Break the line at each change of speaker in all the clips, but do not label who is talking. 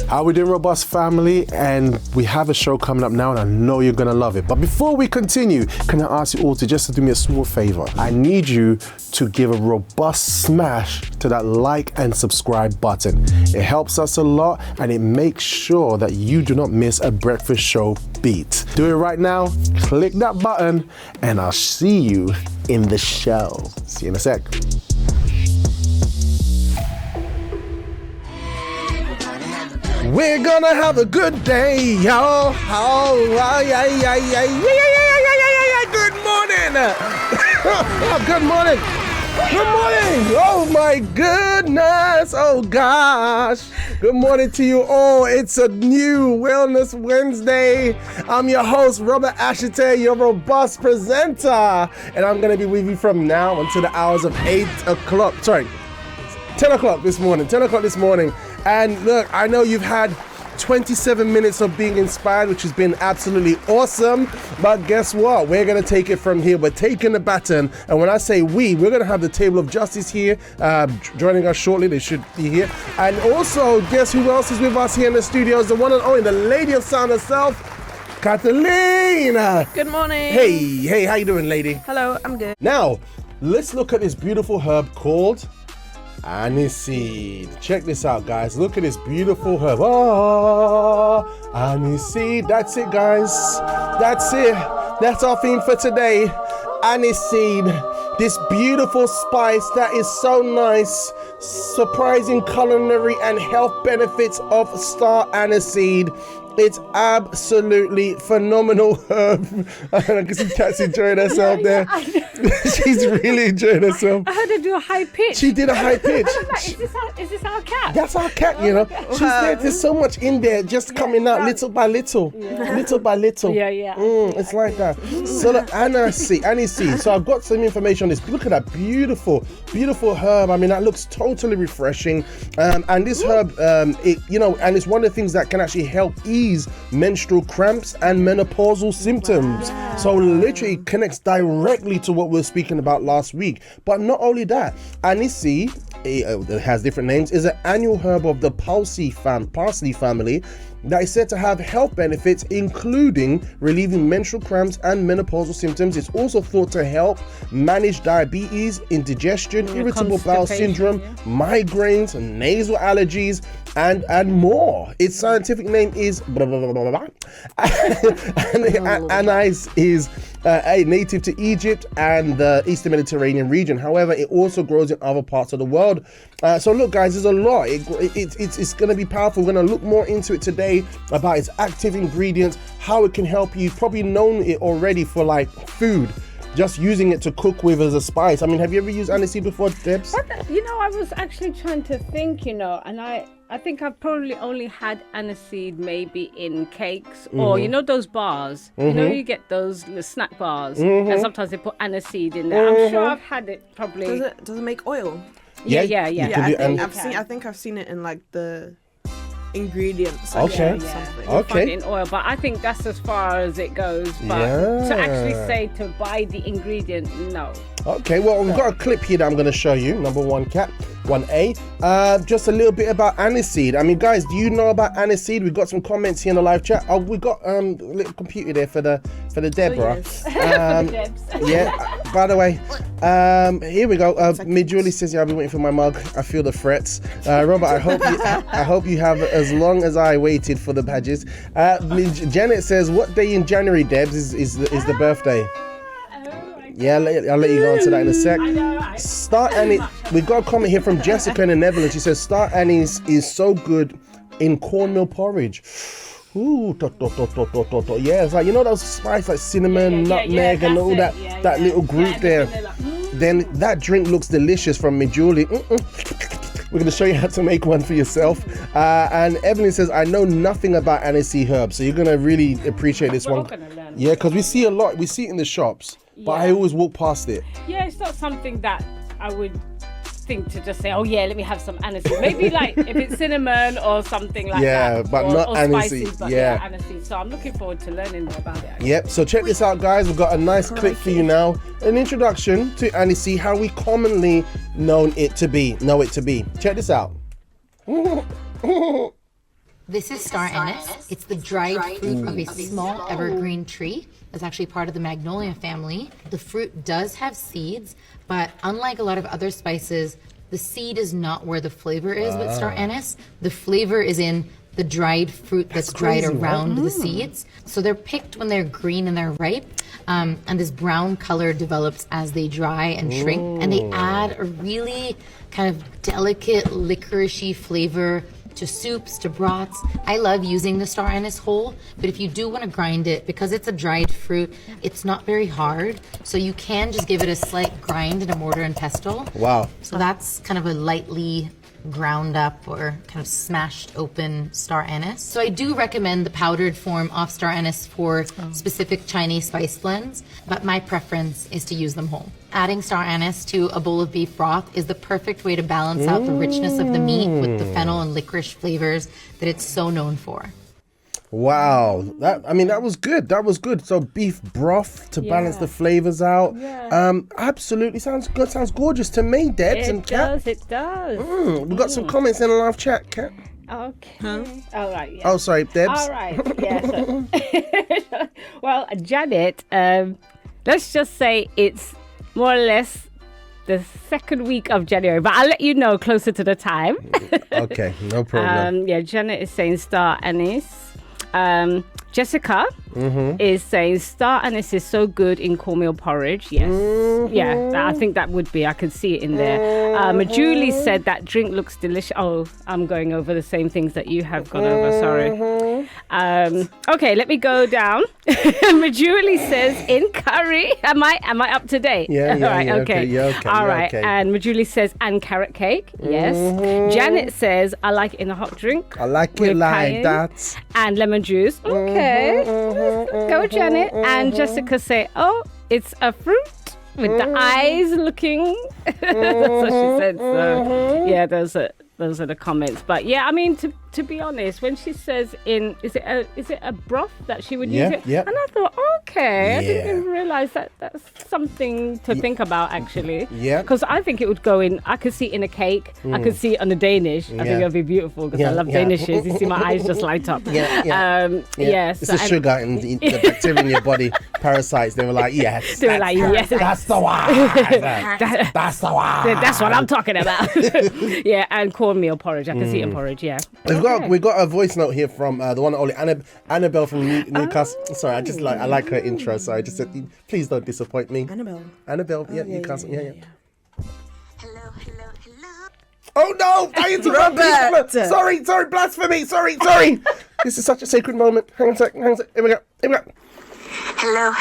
How we doing, Robust family? And we have a show coming up now, and I know you're gonna love it. But before we continue, can I ask you all to just do me a small favor? I need you to give a robust smash to that like and subscribe button. It helps us a lot, and it makes sure that you do not miss a breakfast show beat. Do it right now, click that button, and I'll see you in the show. See you in a sec. We're gonna have a good day, y'all. Oh, yeah. Good morning. Good morning. Good morning. Oh my goodness. Oh gosh. Good morning to you all. It's a new Wellness Wednesday. I'm your host, Robert Ashitey, your robust presenter. And I'm gonna be with you from now until the hours of 10 o'clock this morning. And look, I know you've had 27 minutes of being inspired, which has been absolutely awesome. But guess what? We're going to take it from here. We're taking the baton. And when I say we're going to have the Table of Justice here, joining us shortly. They should be here. And also, guess who else is with us here in the studios? The one and only, the lady of sound herself, Kathleen.
Good morning.
Hey, how you doing, lady?
Hello, I'm good.
Now, let's look at this beautiful herb called Anise. Check this out, guys. Look at this beautiful herb. Oh, Anise. That's it, guys. That's it. That's our theme for today. Anise. This beautiful spice that is so nice. Surprising culinary and health benefits of star aniseed. It's absolutely phenomenal herb. I can see Kat's enjoying herself there. She's really enjoying herself.
I heard her do a high pitch.
She did a high pitch.
Is this our cat?
That's our cat, you know. Okay. She's there. There's so much in there, just coming out little by little. Yeah. Little by little.
Yeah.
It's like that. So the Anise. So I've got some information on this. Look at that beautiful herb. I mean, that looks totally refreshing. And this herb, and it's one of the things that can actually help ease menstrual cramps and menopausal symptoms. Wow. So literally connects directly to what we were speaking about last week. But not only that, Anise, it has different names, is an annual herb of the parsley family that is said to have health benefits, including relieving menstrual cramps and menopausal symptoms. It's also thought to help manage diabetes, indigestion, irritable bowel syndrome, migraines, nasil allergies, and more. Its scientific name is Anise is a native to Egypt and the Eastern Mediterranean region. However, it also grows in other parts of the world. So look, guys, there's a lot. It's going to be powerful. We're going to look more into it today about its active ingredients, how it can help you. You've probably known it already for like food, just using it to cook with as a spice. I mean, have you ever used aniseed before, Debs?
I was actually trying to think, and I think I've probably only had aniseed maybe in cakes or, those bars. You get those little snack bars and sometimes they put aniseed in there. I'm sure I've had it probably.
Does it make oil?
Yeah.
I think I've seen it in like the ingredients.
Okay.
Find it in oil, but I think that's as far as it goes. But to actually say to buy the ingredient, no.
Okay, well, we've got a clip here that I'm going to show you. Number 1, Cat. 1A. Just a little bit about aniseed. I mean, guys, do you know about aniseed? We've got some comments here in the live chat. Oh, we got a little computer there for the Deborah.
For the Debs.
Yeah. By the way, here we go. Midjuli says, "Yeah, I've been waiting for my mug. I feel the frets." Robert, I hope you have as long as I waited for the badges. Janet says, "What day in January, Debs, is the birthday?" Yeah, I'll let you go on to that in a sec. Star Anise. We've got a comment here from Jessica in the Netherlands. She says, "Star Anise is so good in cornmeal porridge." Ooh, yeah, it's like, those spice like cinnamon, nutmeg, and all that little group there. Then that drink looks delicious from Midjuli. We're going to show you how to make one for yourself. And Evelyn says, "I know nothing about aniseed herbs," so you're going to really appreciate this one. Yeah, because we see a lot. We see it in the shops. But I always walk past it.
Yeah, it's not something that I would think to just say, oh yeah, let me have some aniseed. Maybe like if it's cinnamon or something like that.
Yeah, but not aniseed.
Spicy, but aniseed. So I'm looking forward to learning more about it. Actually.
Yep, so check this out, guys. We've got a nice clip for you now. An introduction to aniseed, how we commonly know it to be. Check this out.
This is star anise. It's the dried fruit of a small evergreen tree. That's actually part of the magnolia family. The fruit does have seeds, but unlike a lot of other spices, the seed is not where the flavor is with star anise. The flavor is in the dried fruit that's dried around the seeds. So they're picked when they're green and they're ripe, and this brown color develops as they dry and shrink, and they add a really kind of delicate licoricey flavor to soups, to broths. I love using the star anise whole, but if you do want to grind it, because it's a dried fruit, it's not very hard, so you can just give it a slight grind in a mortar and pestle.
Wow.
So that's kind of a lightly ground up or kind of smashed open star anise. So I do recommend the powdered form of star anise for specific Chinese spice blends, but my preference is to use them whole. Adding star anise to a bowl of beef broth is the perfect way to balance out the richness of the meat with the fennel and licorice flavors that it's so known for.
Wow, that was good. That was good. So beef broth to balance the flavors out.
Yeah.
Absolutely sounds good. Sounds gorgeous to me, Debs and Kat.
It does.
We've got some comments in the live chat, Kat.
Okay. All right. Yeah.
Oh, sorry, Debs.
All right. Yeah. So, well, Janet, let's just say it's more or less the second week of January, but I'll let you know closer to the time.
Okay, no problem.
Janet is saying star anise. Jessica is saying star anise is so good in cornmeal porridge. Yes. I think that would be. I could see it in there. Julie said that drink looks delicious. Oh, I'm going over the same things that you have gone over. Sorry. Okay, let me go down. Julie says in curry. Am I up to date?
Yeah.
All right.
Okay.
All right.
Okay.
And Julie says and carrot cake. Yes. Janet says I like it in a hot drink.
I like it like that.
And lemon juice. Okay. Go, Janet. And Jessica say, oh, it's a fruit with the eyes looking. That's what she said. So, yeah, those are the comments. But yeah, I mean, to be honest, when she says is it a broth that she would use it?
Yeah.
And I thought, okay, I didn't even realize that that's something to think about actually.
Yeah.
Because I think it would go in. I could see it in a cake. I could see it on a Danish. I think it would be beautiful because I love Danishes. You see my eyes just light up. Yes.
It's the sugar and the bacteria in your body, parasites. They were like, yes.
They were like, yes.
That's the one. That's the one.
That's what I'm talking about. Yeah, and cornmeal porridge. I can see it in porridge. Yeah.
We got a voice note here from the one and only Annabelle from Newcastle. Sorry, I like her intro. So I just said, please don't disappoint me. Annabelle, Newcastle. Yeah.
Hello.
Oh no! I interrupted.
Robert.
Sorry, blasphemy. Sorry. This is such a sacred moment. Hang on a sec. Here we go.
Hello.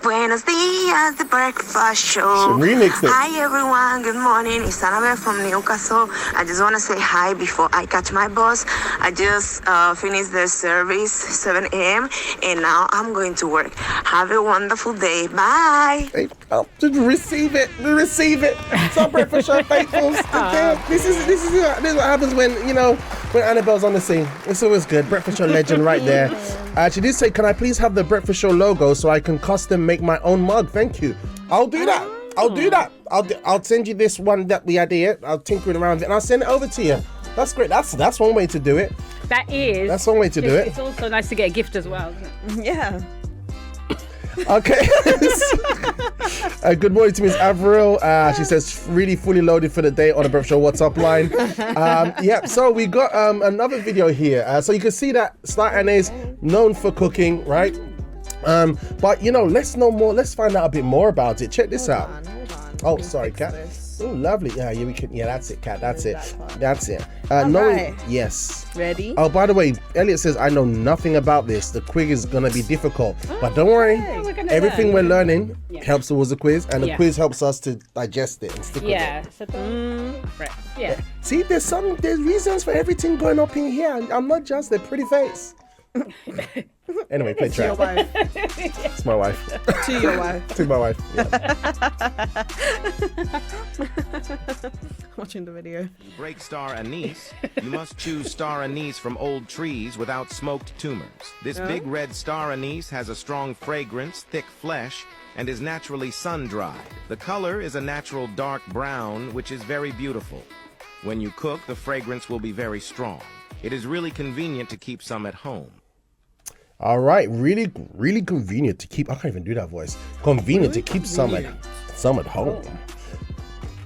Buenos dias, the breakfast show.
Remix it.
Hi everyone, good morning. It's Annabelle from Newcastle. I just want to say hi before I catch my bus. I just finished the service, 7 a.m. and now I'm going to work. Have a wonderful day. Bye.
Hey, just receive it. So breakfast show faithfuls. This is what happens when Annabelle's on the scene. It's always good. Breakfast show legend right there. She did say, can I please have the breakfast show logo so I can custom make my own mug? Thank you. I'll do that. I'll send you this one that we had here. I'll tinker it around it and I'll send it over to you. That's great. That's one way to do it.
That is.
That's one way to do it.
It's also nice to get a gift as well, isn't it?
Yeah.
Okay. Good morning to Miss Avril. She says really fully loaded for the day on the Breakfast Show WhatsApp line. So we got another video here. So you can see that star anise known for cooking, right? But let's know more. Let's find out a bit more about it. Check this out.
Hold on.
Oh, sorry, Kat. Oh, lovely. Yeah, we can. Yeah, that's it, Kat. That's it.
Right.
Yes.
Ready?
Oh, by the way, Elliot says I know nothing about this. The quiz is gonna be difficult, but don't worry. Everything we're learning helps towards the quiz, and the quiz helps us to digest it and stick with it.
Yeah. So yeah.
See, there's reasons for everything going up in here. I'm not just a pretty face. Anyway, play track.
Your wife.
It's my wife.
To your wife.
To my wife. Yeah.
Watching the video.
Break star anise, you must choose star anise from old trees without smoked tumors. This big red star anise has a strong fragrance, thick flesh, and is naturally sun-dried. The color is a natural dark brown, which is very beautiful. When you cook, the fragrance will be very strong. It is really convenient to keep some at home.
All right, really, really convenient to keep. I can't even do that voice. Convenient to keep some at home.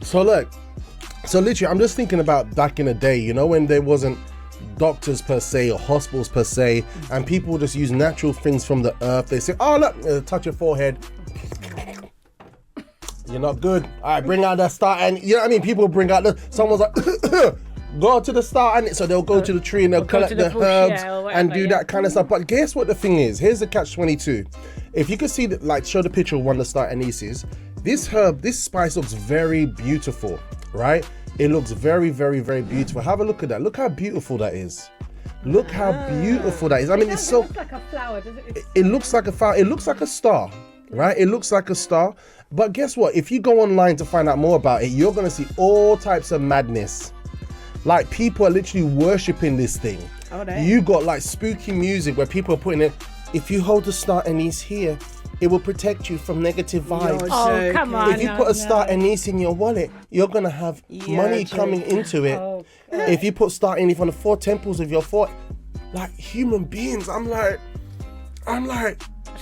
So look, so literally, I'm just thinking about back in the day, you know, when there wasn't doctors per se or hospitals per se, and people just use natural things from the earth. They say, "Oh look, touch your forehead. You're not good. All right, bring out that star," and you know what I mean. People bring out someone's like. Go to the start, and so they'll go to the tree and they'll collect the herbs and do that kind of stuff. But guess what the thing is? Here's the catch-22. If you can see, show the picture of one of the star anises. This herb, this spice looks very beautiful, right? It looks very, very, very beautiful. Have a look at that. Look how beautiful that is. Look how beautiful that is. I mean, it's so.
It looks like a flower, does it?
It looks like a flower. It looks like a star, right? It looks like a star. But guess what? If you go online to find out more about it, you're gonna see all types of madness. Like, people are literally worshipping this thing.
Oh, damn.
You got like spooky music where people are putting it, if you hold the star anise here, it will protect you from negative vibes.
Oh, come on.
If you put a star anise in your wallet, you're gonna have money coming into it.
Oh,
if you put star anise on the 4 temples of your foot, like human beings, I'm like,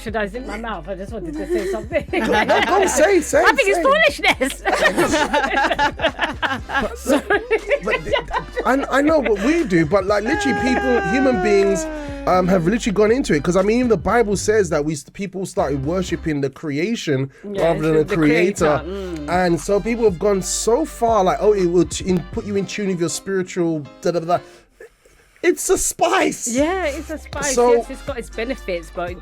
should I zip my mouth? I just wanted to say something.
go say.
I think it's foolishness.
I know what we do, but like literally human beings have literally gone into it. Because I mean, even the Bible says that people started worshipping the creation rather than the creator. And so people have gone so far, like, oh, it will put you in tune with your spiritual da-da-da. It's a spice.
Yeah, it's a spice.
So,
yes, it's got its benefits, but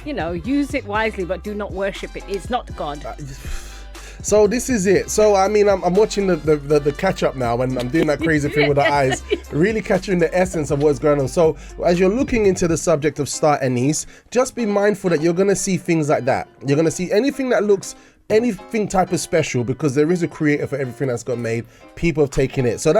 you know, use it wisely, but do not worship it. It's not God.
So this is it. So I mean, I'm watching the catch up now, and I'm doing that crazy thing with the eyes, really catching the essence of what's going on. So as you're looking into the subject of star anise, just be mindful that you're gonna see things like that. You're gonna see anything that looks anything type of special, because there is a creator for everything that's got made. People have taken it. So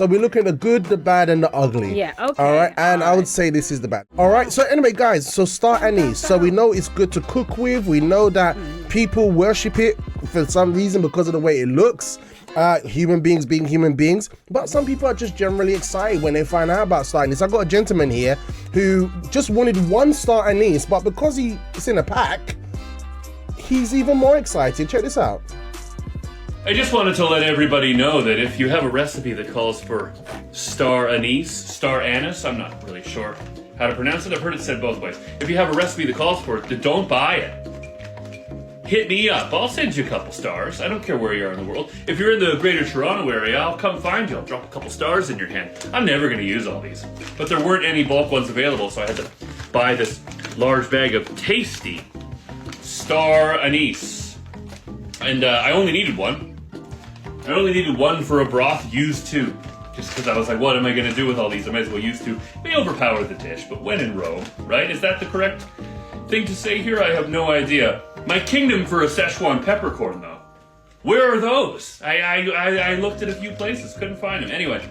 we're looking at the good, the bad, and the ugly.
Yeah, okay.
All right, and I would say this is the bad. All right, so anyway, guys, so star anise. So we know it's good to cook with. We know that people worship it for some reason because of the way it looks. Human beings being human beings, but some people are just generally excited when they find out about star anise. I got a gentleman here who just wanted 1 star anise, but because it's in a pack, he's even more excited. Check this out.
I just wanted to let everybody know that if you have a recipe that calls for star anise, I'm not really sure how to pronounce it. I've heard it said both ways. If you have a recipe that calls for it, then don't buy it. Hit me up. I'll send you a couple stars. I don't care where you are in the world. If you're in the greater Toronto area, I'll come find you. I'll drop a couple stars in your hand. I'm never going to use all these. But there weren't any bulk ones available, so I had to buy this large bag of tasty star anise. And I only needed 1. I only needed 1 for a broth, used 2. Just because I was like, what am I going to do with all these? I might as well use 2. They overpower the dish, but when in Rome, right? Is that the correct thing to say here? I have no idea. My kingdom for a Szechuan peppercorn, though. Where are those? I looked at a few places, couldn't find them. Anyway,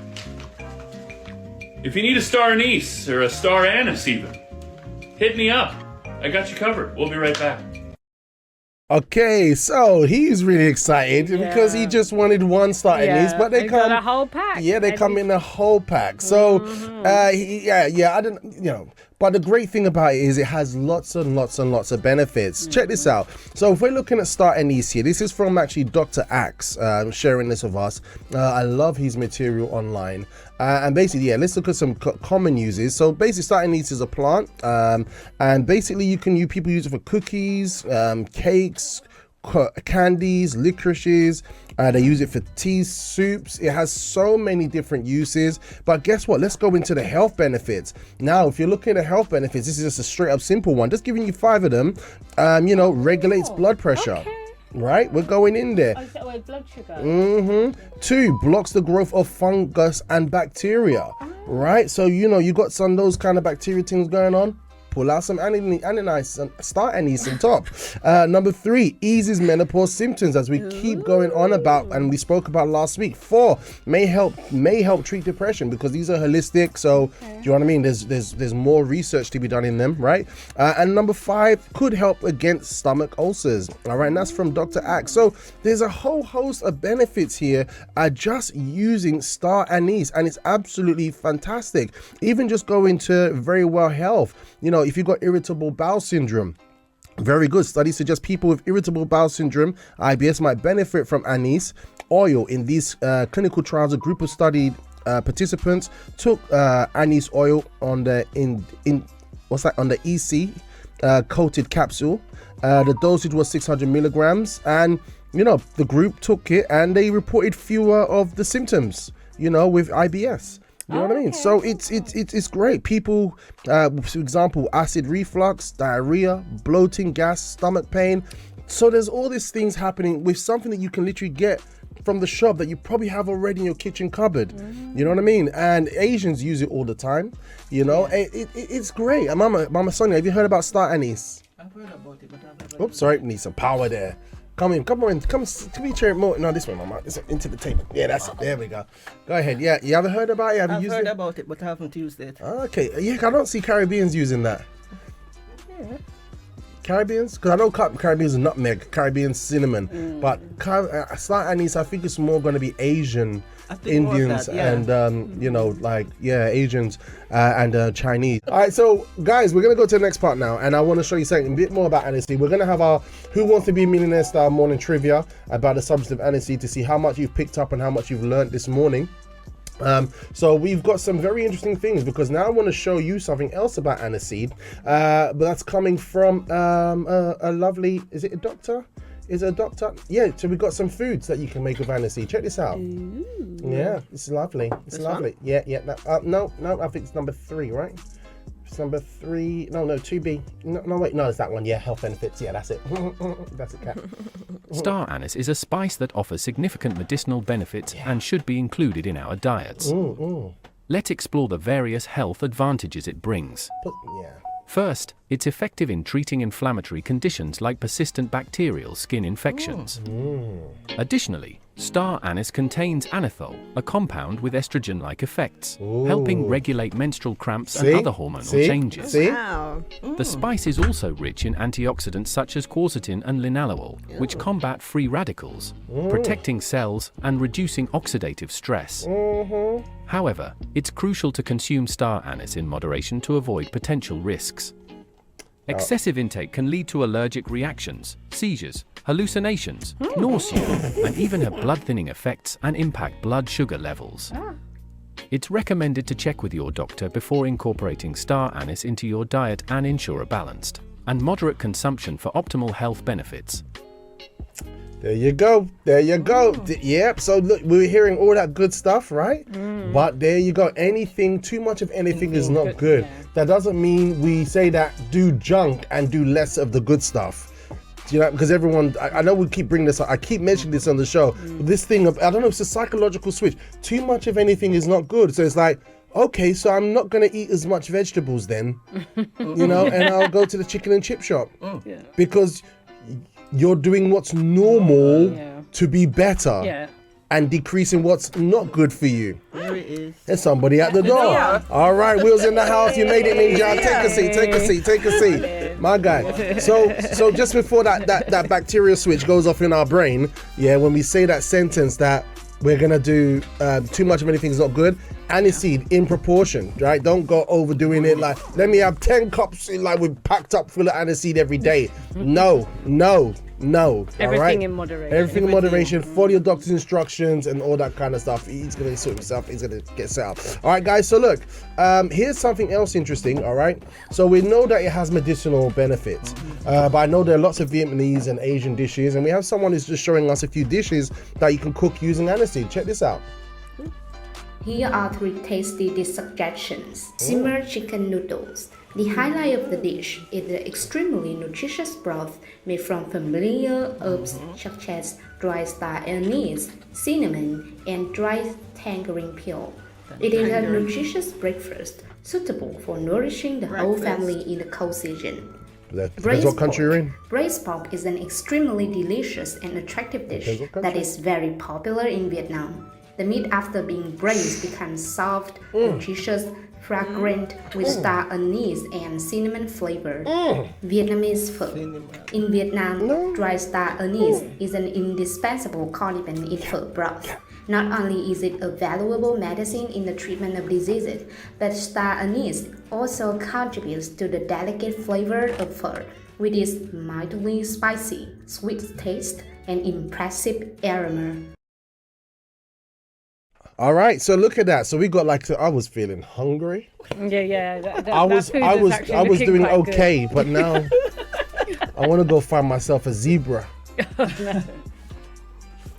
if you need a star anise, or a star anise even, hit me up. I got you covered. We'll be right back.
Okay, so he's really excited because he just wanted 1 star anise, but they come
got a whole pack.
Yeah, they come in a whole pack. So, I don't, but the great thing about it is it has lots and lots and lots of benefits. Check this out. So if we're looking at star anise here, this is from actually Dr. Axe sharing this with us. I love his material online. And basically, let's look at some common uses. So basically, star anise is a plant, and basically people use it for cookies, cakes, candies, licorices. They use it for tea, soups. It has so many different uses. But guess what? Let's go into the health benefits. Now, if you're looking at the health benefits, this is just a straight up simple one. Just giving you 5 of them. Regulates blood pressure. Okay. Right, we're going in there.
Oh, so blood sugar.
2, blocks the growth of fungus and bacteria. Right, so you got some of those kind of bacteria things going on. pull out some anise, star anise on top. Number 3, eases menopause symptoms, as we keep going on about, and we spoke about last week. 4, may help treat depression, because these are holistic. So do you know what I mean? There's more research to be done in them, right? And number 5, could help against stomach ulcers. All right, and that's from Dr. Axe. So there's a whole host of benefits here just using star anise, and it's absolutely fantastic. Even just going to very well health. You know, if you've got irritable bowel syndrome, very good. Studies suggest people with irritable bowel syndrome, IBS, might benefit from anise oil. In these clinical trials, a group of studied participants took anise oil on the on the EC coated capsule. The dosage was 600 milligrams, and the group took it and they reported fewer of the symptoms, with IBS. You know what I mean? So it's great. People, for example, acid reflux, diarrhea, bloating, gas, stomach pain. So there's all these things happening with something that you can literally get from the shop that you probably have already in your kitchen cupboard. You know what I mean? And Asians use it all the time. It's great. Mama Sonia, have you heard about star anise?
I've heard about it, but I've never.
Oops, sorry, need some power there. Come be chair more. No, this way, Mama. It's into the table. Yeah, that's it. There we go. Go ahead. Yeah, you ever heard about it? Have you used it?
I've heard about it, but I haven't used it.
Okay, yeah, I don't see Caribbeans using that.
Yeah.
Caribbeans? Because I know Caribbeans are nutmeg, Caribbean cinnamon, but star anise, I think it's more going to be Asian, Indians,
that, yeah.
and Asians and Chinese. All right, so guys, we're going to go to the next part now, and I want to show you something a bit more about aniseed. We're going to have our Who Wants to Be a Millionaire style morning trivia about the subject of aniseed to see how much you've picked up and how much you've learned this morning. So we've got some very interesting things, because now I want to show you something else about aniseed, but that's coming from a lovely, is it a doctor? Is it a doctor? Yeah, so we've got some foods that you can make with aniseed. Check this out.
Ooh.
Yeah, it's lovely. It's lovely. One? Yeah. No, I think it's number 3, right? It's number 3. No, 2B. No, wait, no, it's that one. Yeah, health benefits. Yeah, that's it. That's it, cat.
Star anise is a spice that offers significant medicinal benefits and should be included in our diets. Let's explore the various health advantages it brings. First, it's effective in treating inflammatory conditions like persistent bacterial skin infections. Additionally, star anise contains anethole, a compound with estrogen-like effects, helping regulate menstrual cramps and other hormonal changes.
Wow.
The spice is also rich in antioxidants such as quercetin and linalool, which combat free radicals, protecting cells and reducing oxidative stress. However, it's crucial to consume star anise in moderation to avoid potential risks. Excessive intake can lead to allergic reactions, seizures, hallucinations, nausea, and even have blood-thinning effects and impact blood sugar levels. It's recommended to check with your doctor before incorporating star anise into your diet and ensure a balanced and moderate consumption for optimal health benefits.
There you go. Yep. So look, we're hearing all that good stuff, right? But there you go. Too much of anything is not good. That doesn't mean we say that do junk and do less of the good stuff. Because everyone, I know we keep bringing this up. I keep mentioning this on the show. This thing of, I don't know, it's a psychological switch. Too much of anything is not good. So it's like, okay, so I'm not going to eat as much vegetables then, and I'll go to the chicken and chip shop. Because you're doing what's normal to be better and decreasing what's not good for you.
There it is.
There's somebody at the door. All right, Will's in the house. You made it, Ninja. Take a seat. My guy. So just before that bacteria switch goes off in our brain, when we say that sentence that we're going to do too much of anything is not good, aniseed in proportion, right? Don't go overdoing it like, let me have 10 cups like we're packed up full of aniseed every day. No.
Everything in moderation.
Everything in moderation. Follow your doctor's instructions and all that kind of stuff. He's going to sort himself. He's going to get set up. All right, guys. So look, here's something else interesting. All right. So we know that it has medicinal benefits, but I know there are lots of Vietnamese and Asian dishes, and we have someone who's just showing us a few dishes that you can cook using aniseed. Check this out.
Here are 3 tasty dish suggestions. Simmered chicken noodles. The highlight of the dish is the extremely nutritious broth made from familiar herbs such as dried star anise, cinnamon, and dried tangerine peel. It is a nutritious breakfast suitable for nourishing the whole family in the cold season.
Depends what country you're in.
Braised pork is an extremely delicious and attractive dish that is very popular in Vietnam. The meat after being braised becomes soft, nutritious, fragrant with star anise and cinnamon flavor. Vietnamese food. In Vietnam, dry star anise is an indispensable condiment in food broth. Not only is it a valuable medicine in the treatment of diseases, but star anise also contributes to the delicate flavor of food, with its mildly spicy, sweet taste, and impressive aroma.
All right, so look at that. So we got I was feeling hungry.
Yeah.
I was doing okay, but now I want to go find myself a zebra.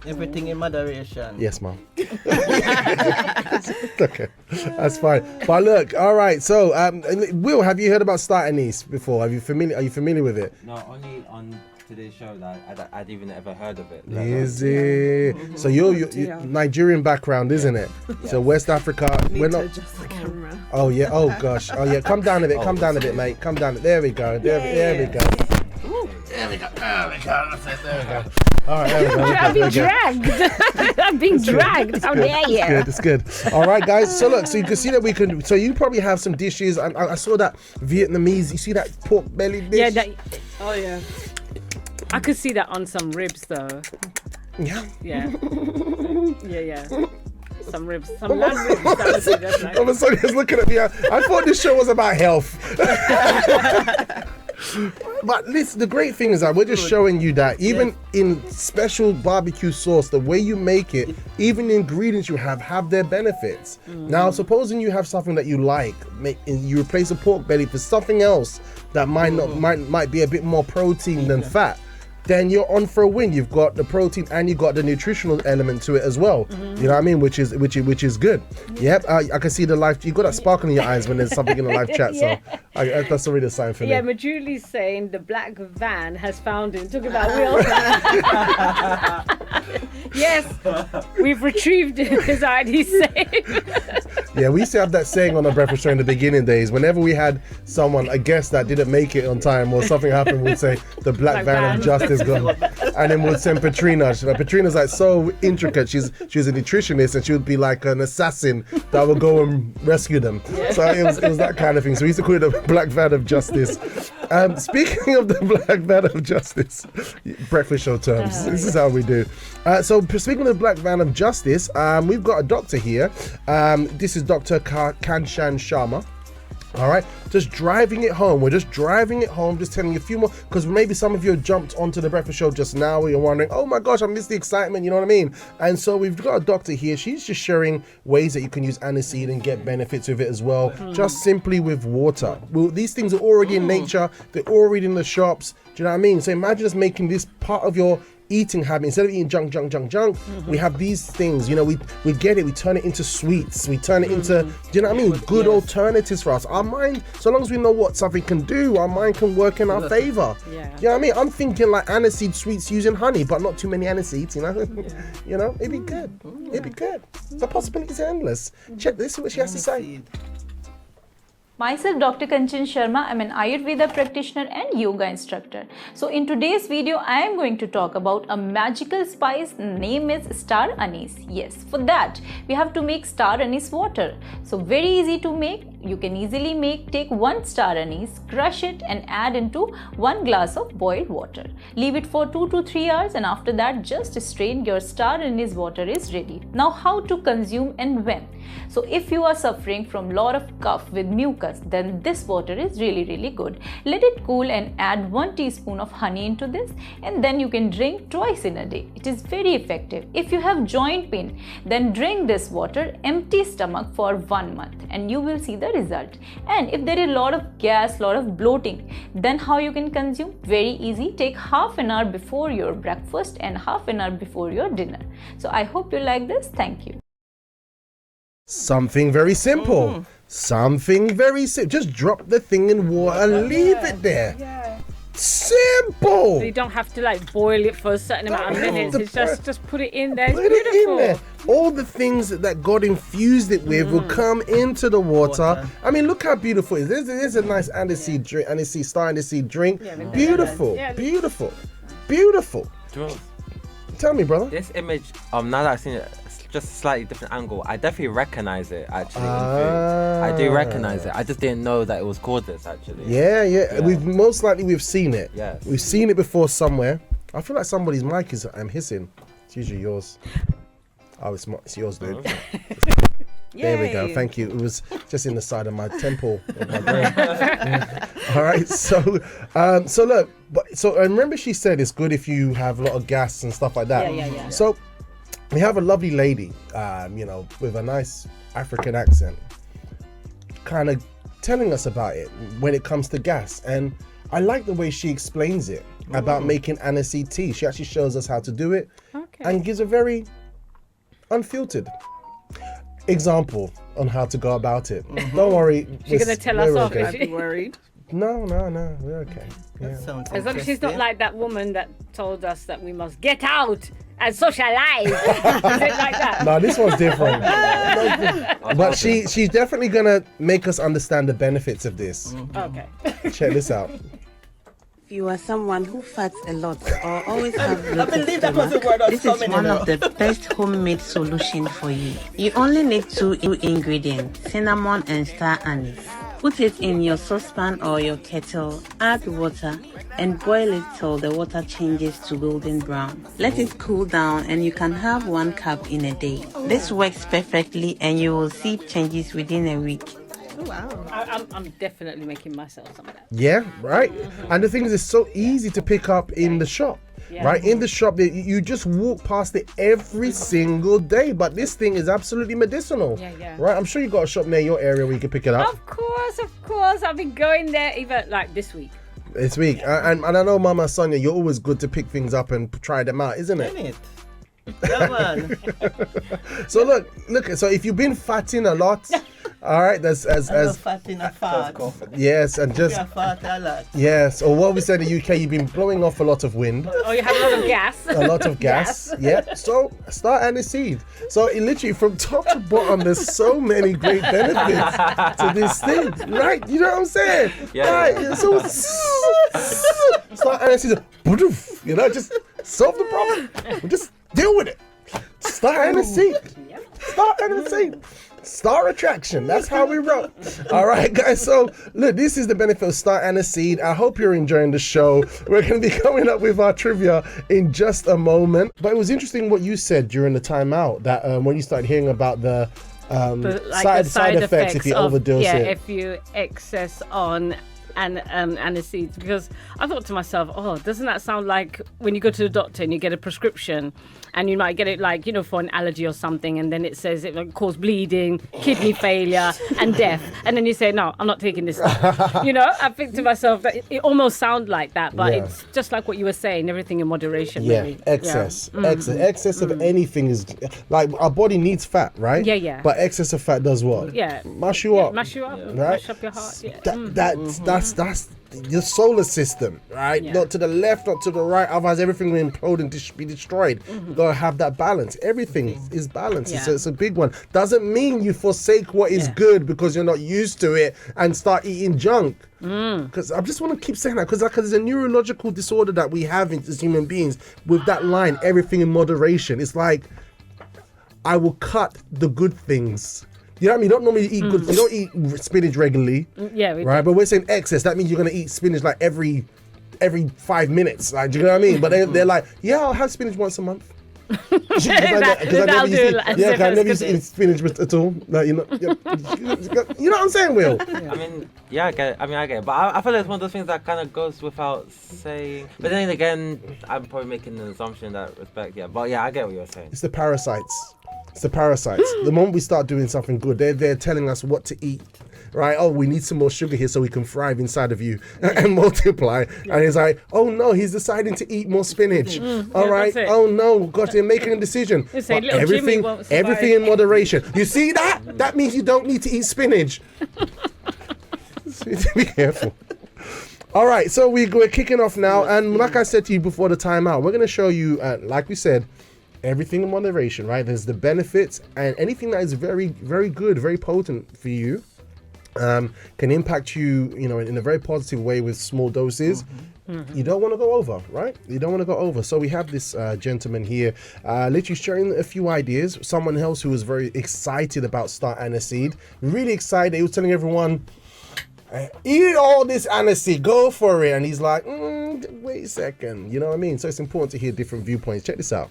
Everything in moderation.
Yes, Mom. Okay, that's fine. But look, all right. So, Will, have you heard about star anise before? Are you familiar with it?
No, only on today's show that I'd even ever heard of it.
Is it? So you're Nigerian background, isn't it? Yes. So West Africa. We're not.
Adjust the camera.
Oh yeah. Oh gosh. Oh yeah. Come down a bit. Come down a bit, mate. Come down. There we go. There we go. There we go. There we go. There we go. All right, there we go.
I'm being dragged. I'm being dragged. How dare you?
It's good. All right, guys. So look, so you can see that we can. So you probably have some dishes. I saw that Vietnamese. You see that pork belly dish?
Yeah.
Oh yeah.
I could see that on some ribs though.
Yeah.
Yeah. Some ribs, some lamb ribs. That's nice.
Oh, Sonia's looking at me. I thought this show was about health. But listen, the great thing is that we're just showing you that even in special barbecue sauce, the way you make it, even the ingredients you have their benefits. Now, supposing you have something that you like, you replace a pork belly for something else that might be a bit more protein than fat, then you're on for a win. You've got the protein and you've got the nutritional element to it as well. You know what I mean? Which is good. Yep. I can see the live. You've got that sparkle in your eyes when there's something in the live chat. So that's already a sign for me.
Yeah, Majuli's saying the black van has found him. Talking about Will. Yes, we've retrieved him. Is already safe.
Yeah, we used to have that saying on the breakfast show in the beginning days. Whenever we had a guest that didn't make it on time or something happened, we'd say the black van of justice gone, and then we'd send Petrina. Petrina's like so intricate. She was a nutritionist, and she would be like an assassin that would go and rescue them. So it was that kind of thing. So we used to call it the black van of justice. Speaking of the black van of justice, breakfast show terms. This is how we do. So speaking of the black van of justice, we've got a doctor here. This is Dr. Kanchan Sharma. All right, just driving it home. We're just driving it home, just telling you a few more, because maybe some of you have jumped onto the breakfast show just now where you're wondering, oh my gosh, I missed the excitement, you know what I mean? And so we've got a doctor here. She's just sharing ways that you can use aniseed and get benefits with it as well, just simply with water. Well, these things are already in nature. They're already in the shops. Do you know what I mean? So imagine just making this part of your eating habit. Instead of eating junk, we have these things, you know, we get it, we turn it into sweets, we turn it into, do you know what I mean, good alternatives for us. Our mind, so long as we know what something can do, our mind can work in our favor. You know what I mean? I'm thinking like aniseed sweets using honey, but not too many aniseeds, you know. You know, it'd be good. It'd be good. The possibilities are endless. Check this, what she has to say.
Myself, Dr. Kanchan Sharma. I'm an Ayurveda practitioner and yoga instructor. So in today's video, I am going to talk about a magical spice. Name is star anise. Yes, for that, we have to make star anise water. So very easy to make. You can easily take 1 star anise, crush it and add into 1 glass of boiled water. Leave it for 2 to 3 hours, and after that just strain. Your star anise water is ready. Now how to consume and when? So if you are suffering from lot of cough with mucus, then this water is really good. Let it cool and add 1 teaspoon of honey into this, and then you can drink twice in a day. It is very effective. If you have joint pain, then drink this water empty stomach for 1 month and you will see the result. And if there is a lot of gas, lot of bloating, then how you can consume? Very easy. Take half an hour before your breakfast and half an hour before your dinner. So I hope you like this. Thank you.
Something very simple. Something very simple. Just drop the thing in water and leave it there. Simple.
So you don't have to like boil it for a certain amount of minutes. It's just put it in there. It's
Put
beautiful.
it in there. All the things that God infused it with will come into the water. I mean, look how beautiful it is. There's a nice aniseed drink, star aniseed drink. Beautiful, beautiful, beautiful. Tell me, brother.
This image, now that I've seen it, just a slightly different angle, I definitely recognize it actually. I do recognize it. I just didn't know that it was called this actually.
Yeah. We've seen it.
Yes.
We've seen it before somewhere. I feel like somebody's mic is hissing. It's usually yours. Oh, it's yours, dude. There we go. Thank you. It was just in the side of my temple of my brain. All right. So look. So remember, she said it's good if you have a lot of gas and stuff like that.
Yeah.
So we have a lovely lady, with a nice African accent, kind of telling us about it when it comes to gas. And I like the way she explains it about making aniseed tea. She actually shows us how to do it and gives a very unfiltered example on how to go about it. Don't worry.
She's going to tell us off.
I'd be worried.
No, we're okay. Yeah.
As long as she's not like that woman that told us that we must get out and socialize. Is it like that?
No, this one's different. But she's definitely gonna make us understand the benefits of this.
Okay.
Check this out.
If you are someone who farts a lot or always have
I believe that was the word I was
this is
coming
one
in
of the best homemade solution for you. You only need 2 ingredients, cinnamon and star anise. Put it in your saucepan or your kettle, add water, and boil it till the water changes to golden brown. Let it cool down and you can have 1 cup in a day. This works perfectly and you will see changes within a week.
Oh, wow.
I'm definitely making myself some of that.
Yeah, right. And the thing is, it's so easy to pick up in the shop. Right, in the shop, you just walk past it every single day. But this thing is absolutely medicinal.
Yeah.
Right, I'm sure you got a shop near your area where you can pick it up.
Of course. I've been going there even like this week.
This week, and I know, Mama Sonia, you're always good to pick things up and try them out, isn't it?
Yeah, man.
So look. So if you've been fatting a lot, all right, that's as
fatting a fat.
yes, and just
fat a lot.
yes, or what we say in the UK, you've been blowing off a lot of wind.
Oh, you have a lot of gas.
A lot of gas. Yeah. So start aniseed. So it literally from top to bottom, there's so many great benefits to this thing, right? You know what I'm saying?
Yeah.
Right. So start aniseed. You know, just solve the problem. Just deal with it. Star aniseed. Star aniseed. Star attraction. That's how we roll. All right, guys. So, look, this is the benefit of star aniseed. I hope you're enjoying the show. We're going to be coming up with our trivia in just a moment. But it was interesting what you said during the timeout that when you started hearing about the side effects if you overdose it.
Yeah, if you excess on aniseeds, because I thought to myself, oh, doesn't that sound like when you go to the doctor and you get a prescription and you might get it like, for an allergy or something, and then it says it will cause bleeding, kidney failure and death, and then you say, no, I'm not taking this stuff. I think to myself that it almost sounds like that, but it's just like what you were saying, everything in moderation. Really.
Excess of anything is like, our body needs fat, right?
Yeah.
But excess of fat does what? Mash you up,
right? Mash up your heart.
That's your solar system, right? Not to the left, not to the right, otherwise everything will implode and be destroyed. You gotta have that balance. Everything is balanced. So it's a big one. Doesn't mean you forsake what is good because you're not used to it and start eating junk. Because I just want to keep saying that because there's a neurological disorder that we have as human beings with that line, everything in moderation. It's like, I will cut the good things. You know what I mean? You don't normally eat good. You don't eat spinach regularly. Right? But we're saying excess. That means you're going to eat spinach like every 5 minutes. Like, do you know what I mean? But they're like, I'll have spinach once a month. Because I never used to eat spinach at all. Like, you know what I'm saying, Will?
I mean, I get it. But I feel like it's one of those things that kind of goes without saying. But then again, I'm probably making an assumption in that respect. Yeah, but I get what you're saying.
It's the parasites. The moment we start doing something good, they're telling us what to eat, right? Oh, we need some more sugar here so we can thrive inside of you and multiply. And it's like, oh no, he's deciding to eat more spinach. All right. Oh no, gosh, they're making a decision. Everything in moderation. You see that? That means you don't need to eat spinach. So you need to be careful. All right, so we're kicking off now, and like I said to you before the timeout, we're going to show you, like we said, everything in moderation, right? There's the benefits, and anything that is very, very good, very potent for you, can impact you, in a very positive way with small doses. You don't want to go over, right? You don't want to go over. So we have this gentleman here, literally sharing a few ideas. Someone else who was very excited about Star Aniseed, really excited. He was telling everyone, eat all this aniseed, go for it. And he's like, wait a second. You know what I mean? So it's important to hear different viewpoints. Check this out.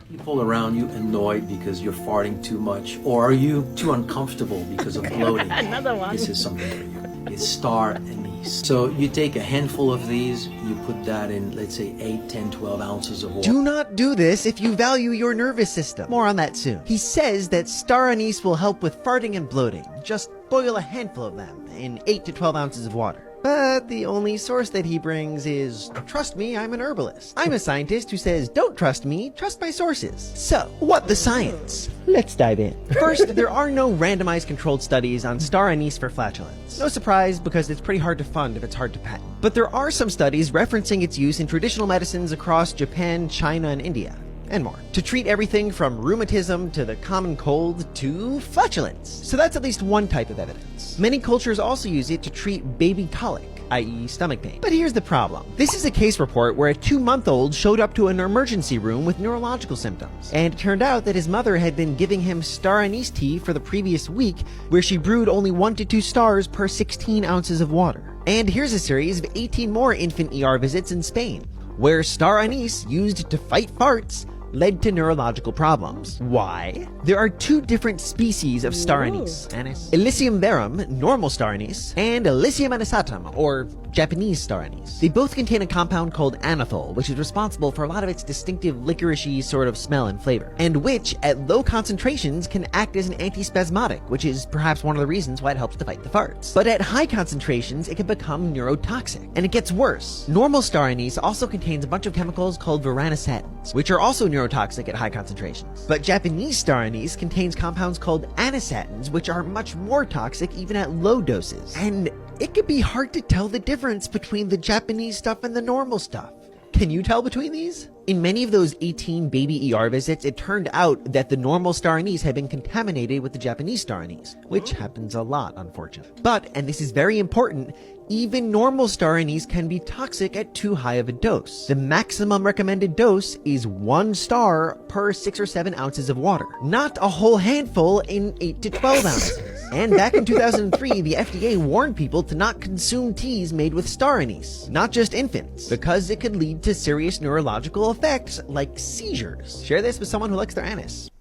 People around you annoyed because you're farting too much, or are you too uncomfortable because of bloating?
Another one.
This is something for you. It's Star Anise. So you take a handful of these, you put that in, let's say, 8, 10, 12 ounces of water.
Do not do this if you value your nervous system. More on that soon. He says that Star Anise will help with farting and bloating. Just boil a handful of them in 8 to 12 ounces of water. But the only source that he brings is, trust me, I'm an herbalist. I'm a scientist who says, don't trust me, trust my sources. So, what the science? Let's dive in. First, there are no randomized controlled studies on Star Anise for flatulence. No surprise, because it's pretty hard to fund if it's hard to patent. But there are some studies referencing its use in traditional medicines across Japan, China, and India. And more, to treat everything from rheumatism to the common cold to flatulence. So that's at least one type of evidence. Many cultures also use it to treat baby colic, i.e. stomach pain. But here's the problem. This is a case report where a 2-month-old showed up to an emergency room with neurological symptoms. And it turned out that his mother had been giving him Star Anise tea for the previous week, where she brewed only 1 to 2 stars per 16 ounces of water. And here's a series of 18 more infant ER visits in Spain, where Star Anise, used to fight farts, led to neurological problems. Why? There are 2 different species of Star Anise. Elysium verum, normal Star Anise, and Elysium anisatum, or Japanese Star Anise. They both contain a compound called anethol, which is responsible for a lot of its distinctive licoricey sort of smell and flavor, and which, at low concentrations, can act as an antispasmodic, which is perhaps one of the reasons why it helps to fight the farts. But at high concentrations, it can become neurotoxic, and it gets worse. Normal Star Anise also contains a bunch of chemicals called veranicatins, which are also neurotoxic at high concentrations. But Japanese Star Anise contains compounds called anisatins, which are much more toxic even at low doses. And it can be hard to tell the difference between the Japanese stuff and the normal stuff. Can you tell between these? In many of those 18 baby ER visits, it turned out that the normal Star Anise had been contaminated with the Japanese Star Anise, which happens a lot, unfortunately. But, and this is very important, even normal Star Anise can be toxic at too high of a dose. The maximum recommended dose is 1 star per 6 or 7 ounces of water, not a whole handful in 8 to 12 ounces. And back in 2003, the FDA warned people to not consume teas made with Star Anise, not just infants, because it could lead to serious neurological effects like seizures. Share this with someone who likes their anise.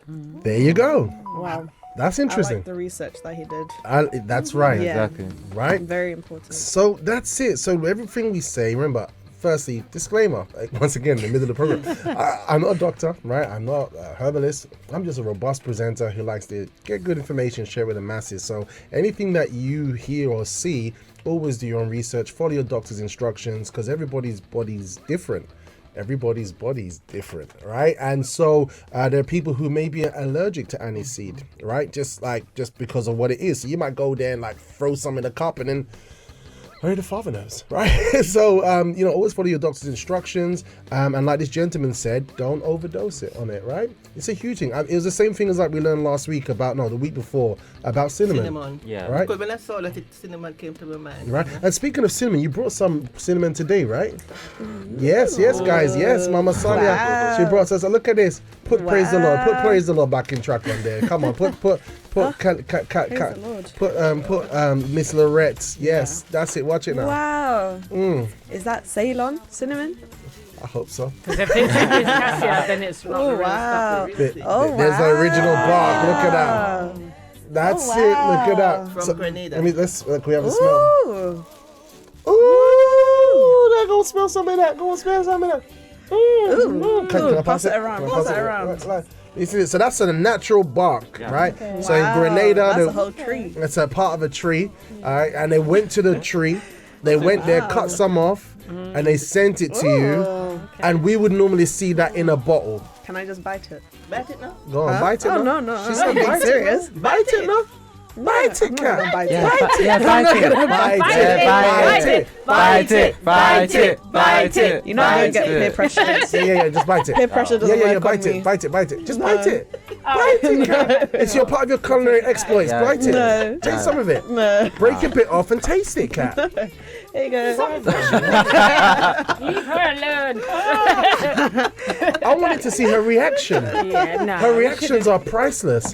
There you go.
Wow.
That's interesting.
I like the research that he did.
That's right.
Yeah.
Exactly.
Right?
Very important.
So that's it. So everything we say, remember, firstly, disclaimer, once again, in the middle of the program, I'm not a doctor, right? I'm not a herbalist. I'm just a robust presenter who likes to get good information, share with the masses. So anything that you hear or see, always do your own research, follow your doctor's instructions, because everybody's body's different. Everybody's body's different, right? And so there are people who may be allergic to aniseed, right? Just because of what it is. So you might go there and like throw some in a cup and then only the father knows, right? So, always follow your doctor's instructions. And like this gentleman said, don't overdose it on it, right? It's a huge thing. It was the same thing as like we learned last week the week before about cinnamon.
Yeah.
Right?
Because when I saw that, cinnamon came to my mind.
Right. And speaking of cinnamon, you brought some cinnamon today, right? Yes, guys. Yes, Mama Sonia. Wow. She brought us. Look at this. Praise the Lord. Put praise the Lord back in track on there. Come on. Put Miss Lorette's. Yes, that's it. Watch it now.
Wow. Is that Ceylon cinnamon?
I hope so.
Because if it's cassia, then it's not the real
wow.
stuff.
There's the original bark. Look at that. That's it. Look at that.
From Grenada.
We have a smell. Ooh, there, go smell some of that. Can I pass it around? You see, so that's a natural bark, right?
Okay.
So in Grenada,
that's a whole tree.
It's a part of a tree, all right? And they went to the tree, they went there, cut some off, and they sent it to you. And we would normally see that in a bottle.
Can I just bite it?
Bite it now?
Go on, bite it now.
No.
She's not
being
bite
serious.
Bite it now. Bite it, Kat.
Bite
Yeah,
it.
yeah, bite it. Bite it. Bite it.
You're not going to get peer pressure.
Yeah, just bite it.
Peer pressure doesn't work
bite
on
it,
me.
bite it. Just bite it. Bite it, Kat. It's your part of your culinary exploits.
Yeah.
Bite it.
No.
Take some of it.
No.
Break a bit off and taste it, Kat.
Here you go.
Leave her alone.
I wanted to see her reaction.
Yeah, no.
Her reactions are priceless.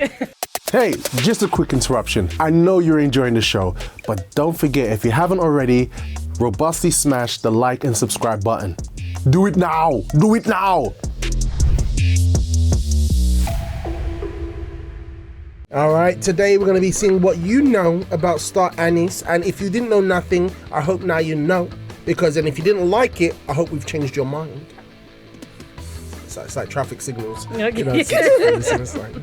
Hey, just a quick interruption. I know you're enjoying the show, but don't forget, if you haven't already, robustly smash the like and subscribe button. Do it now! Do it now! All right, today we're going to be seeing what you know about star anise. And if you didn't know nothing, I hope now you know. Because then if you didn't like it, I hope we've changed your mind. It's like traffic signals.
Okay.
You know, it's like...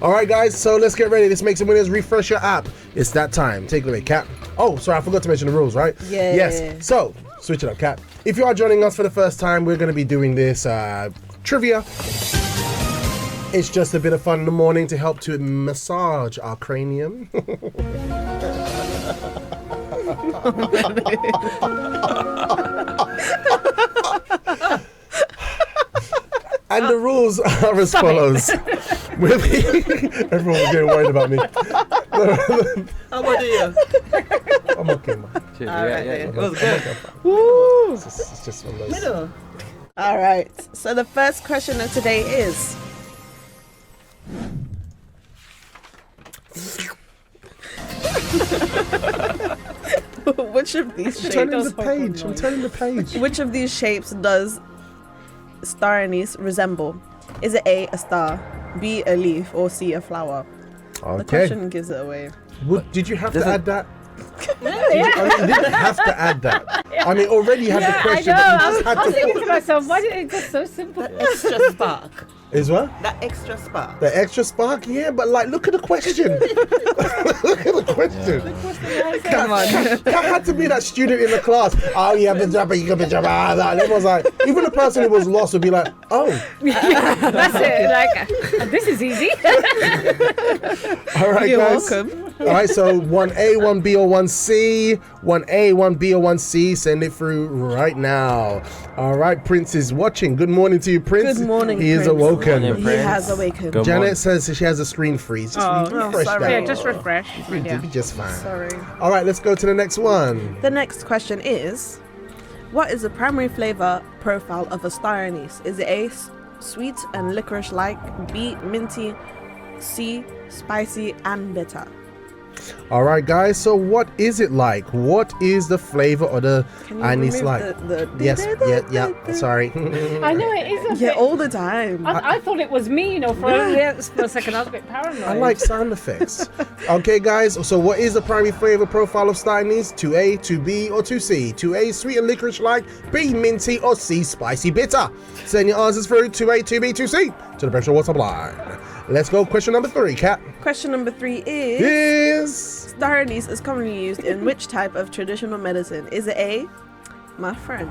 All right, guys, so let's get ready. Let's make some winners. Refresh your app. It's that time. Take it away, Kat. Oh, sorry, I forgot to mention the rules, right?
Yeah.
Yes. So, switch it up, Kat. If you are joining us for the first time, we're going to be doing this trivia. It's just a bit of fun in the morning to help to massage our cranium. And the rules are as follows. Everyone's getting worried about me.
How about you?
I'm okay, man.
It was good.
Woo.
It's just one of those.
Middle.
All right. So the first question of today is... Which of these shapes?
I'm turning the page.
Which of these shapes does star anise resemble? Is it A, a star, B, a leaf, or C, a flower?
Okay.
The question gives it away.
Did you have to add that? You didn't have to add that. I mean, already you had the question,
I know.
but you just had
I was thinking
to.
to myself, why did it go so simple?
Extra spark.
Is what?
That extra spark.
The extra spark? Yeah, but like, look at the question. Look at the question.
Come on.
Kat had to be that student in the class. Oh, you have been jumping, you have been jumping. And everyone's like, even the person who was lost would be like, oh.
That's it. Like, this is easy.
All right,
You're
guys.
welcome.
All right, so 1A, 1B, or 1C. 1A, 1B, or 1C. Send it through right now. All right, Prince is watching. Good morning to you, Prince.
Good morning,
He is
Prince.
awoken.
Morning,
He
Prince.
has awakened.
Good
Janet
morning.
says she has a screen freeze. Just refresh
sorry.
that.
Yeah, just refresh.
You'll
Yeah.
be just fine.
Sorry.
All right, let's go to the next one.
The next question is, what is the primary flavor profile of a star anise? Is it A, sweet and licorice-like, B, minty, C, spicy and bitter?
All right, guys. So, what is it like? What is the flavor of the
Can you
anise
remove
like?
the
Yes. Yeah. Sorry.
I know it is a
Yeah,
bit.
all the time.
I thought it was me, for a second I was a bit paranoid.
I like sound effects. Okay, guys. So, what is the primary flavor profile of star anise? 2A, 2B, or 2C? 2A, sweet and licorice-like. B, minty, or C, spicy bitter. Send your answers through 2A, 2B, 2C to the pressure WhatsApp line. Let's go. Question number 3, Kat.
Question number 3 is...
Is
Star anise is commonly used in which type of traditional medicine? Is it A, my friend,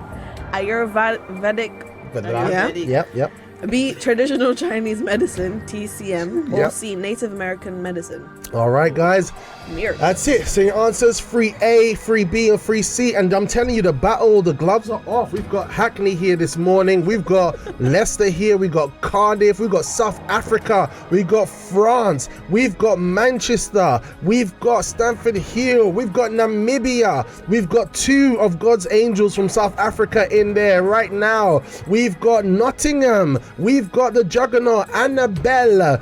Ayurvedic,
vanilla?
Yeah.
Yep.
B, traditional Chinese medicine, TCM, or
Yep.
C, Native American medicine?
All right, guys.
Mirror.
That's it. So your answers: 3A, 3B, and 3C. And I'm telling you, the battle, the gloves are off. We've got Hackney here this morning. We've got Leicester here. We've got Cardiff. We've got South Africa. We've got France. We've got Manchester. We've got Stamford Hill. We've got Namibia. We've got 2 of God's angels from South Africa in there right now. We've got Nottingham. We've got the juggernaut Annabelle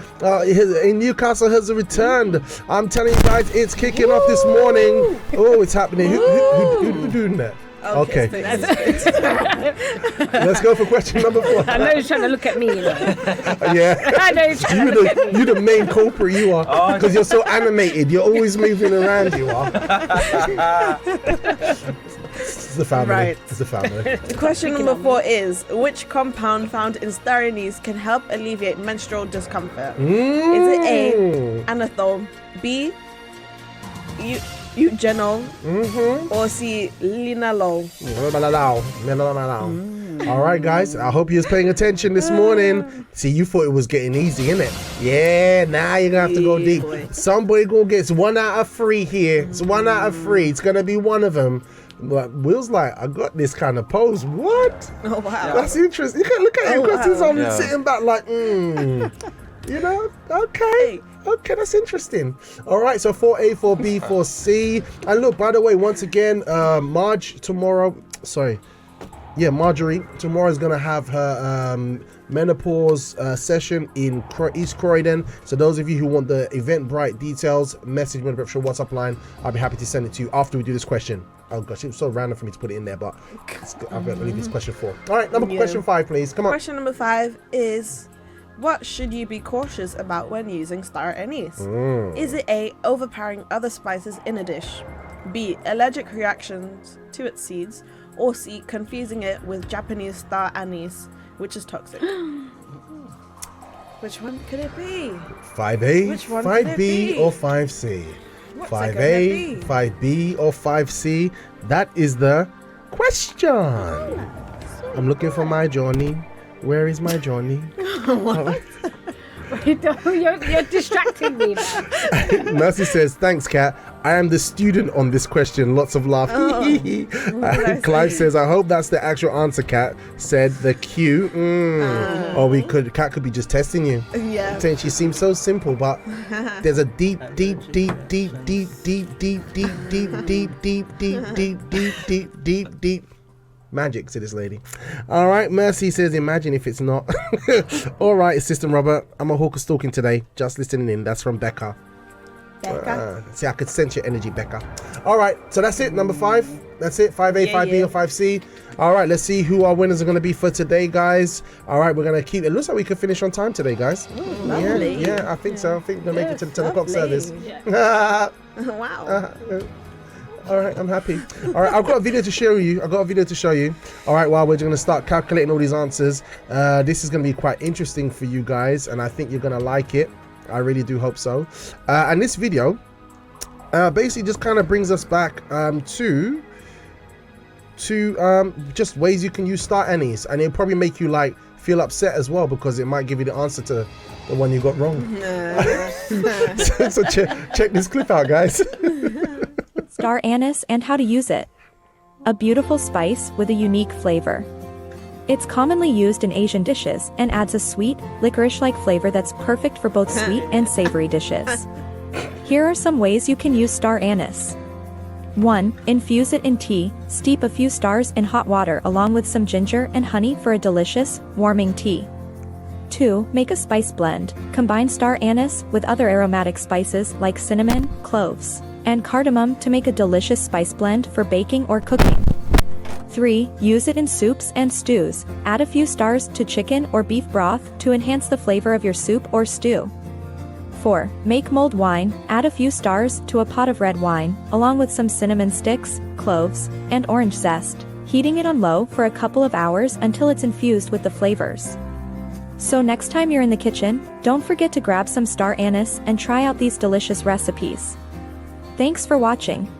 in Newcastle has returned. I'm telling you guys, it's kicking off this morning. Oh, it's happening. Who doing that? Okay. Let's go for question number 4.
I know you're trying to look at me.
Yeah.
I know you're trying to look at me.
You're the main culprit, you are. Because you're so animated. You're always moving around, you are. It's the family.
Right.
It's the family.
Question number 4 is, which compound found in star anise can help alleviate menstrual discomfort? Is it A, anethole, B, eugenol, or C, linalool?
All right, guys. I hope you was paying attention this morning. See, you thought it was getting easy, innit? Yeah, now you're going to have to go deep. Somebody going to get 1 out of 3 here. It's 1 out of 3. It's going to be one of them. But Will's like, I got this kind of pose. What?
Oh, wow.
That's interesting. Look at him. I'm sitting back like, you know, okay. Okay, that's interesting. All right, so 4A, 4B, 4C. And look, by the way, once again, Marjorie tomorrow is going to have her menopause session in East Croydon. So those of you who want the Eventbrite details, message me on the WhatsApp line. I'll be happy to send it to you after we do this question. Oh gosh, it was so random for me to put it in there, but I'm going to leave this question 4. All right, question 5, please. Come on.
Question number 5 is, what should you be cautious about when using star anise? Is it A, overpowering other spices in a dish? B, allergic reactions to its seeds? Or C, confusing it with Japanese star anise, which is toxic? Which one could it be?
5A,
Which one could it
5B,
be?
or 5C?
What's
5A, 5B, or 5C? That is the question. I'm looking for my Johnny. Where is my Johnny?
What? You're distracting me, man.
Mercy says, thanks, Kat. I am the student on this question. Lots of laugh. Clive says, I hope that's the actual answer, Kat. Said the Q. Or Kat could be just testing you.
Yeah.
Saying she seems so simple, but there's a deep magic to this lady. All right, Mercy says, imagine if it's not. All right, Assistant Robert, I'm a hawker stalking today. Just listening in. That's from Becca. See, I could sense your energy, Becca. All right, so that's it. Number 5. That's it. 5A, 5B, or 5C. All right, let's see who our winners are going to be for today, guys. All right, we're going to keep it. Looks like we could finish on time today, guys.
Lovely.
Yeah, I think so. I think we'll make it to the 10 o'clock service.
Wow.
All right, I'm happy. All right, I've got a video to show you. All right, well, we're going to start calculating all these answers. This is going to be quite interesting for you guys, and I think you're going to like it. I really do hope so. And this video basically just kind of brings us back to just ways you can use star anise, and it'll probably make you like feel upset as well, because it might give you the answer to the one you got wrong. so check this clip out, guys.
Star anise and how to use it. A beautiful spice with a unique flavor. It's commonly used in Asian dishes and adds a sweet, licorice-like flavor that's perfect for both sweet and savory dishes. Here are some ways you can use star anise. 1. Infuse it in tea. Steep a few stars in hot water along with some ginger and honey for a delicious, warming tea. 2. Make a spice blend. Combine star anise with other aromatic spices like cinnamon, cloves, and cardamom to make a delicious spice blend for baking or cooking. 3. Use it in soups and stews. Add a few stars to chicken or beef broth to enhance the flavor of your soup or stew. 4. Make mulled wine. Add a few stars to a pot of red wine, along with some cinnamon sticks, cloves, and orange zest, heating it on low for a couple of hours until it's infused with the flavors. So next time you're in the kitchen, don't forget to grab some star anise and try out these delicious recipes. Thanks for watching.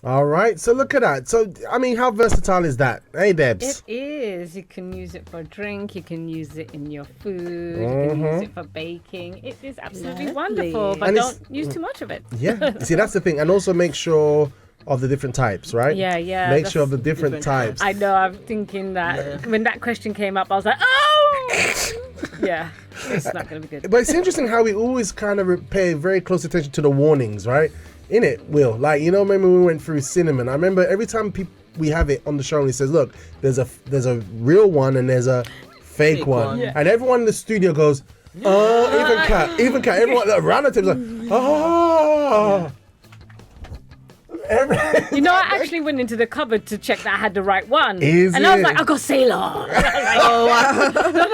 All right, so look at that. So, I mean, how versatile is that? Hey, Debs.
It is. You can use it for a drink. You can use it in your food. You can use it for baking. It is absolutely wonderful, but don't use too much of it.
Yeah, see, that's the thing. And also make sure of the different types, right?
Yeah.
Make sure of the different types.
I know, I'm thinking that when that question came up, I was like, oh! Yeah, it's not going to be good.
But it's interesting how we always kind of pay very close attention to the warnings, right? In it, Will, like, you know, remember we went through cinnamon? I remember every time we have it on the show and he says, look, there's a real one and there's a fake one. Yeah. And everyone in the studio goes, oh, even cat, everyone around the table is like, oh.
You know, I actually went into the cupboard to check that I had the right one.
I
was like, I got Ceylon. Oh, wow.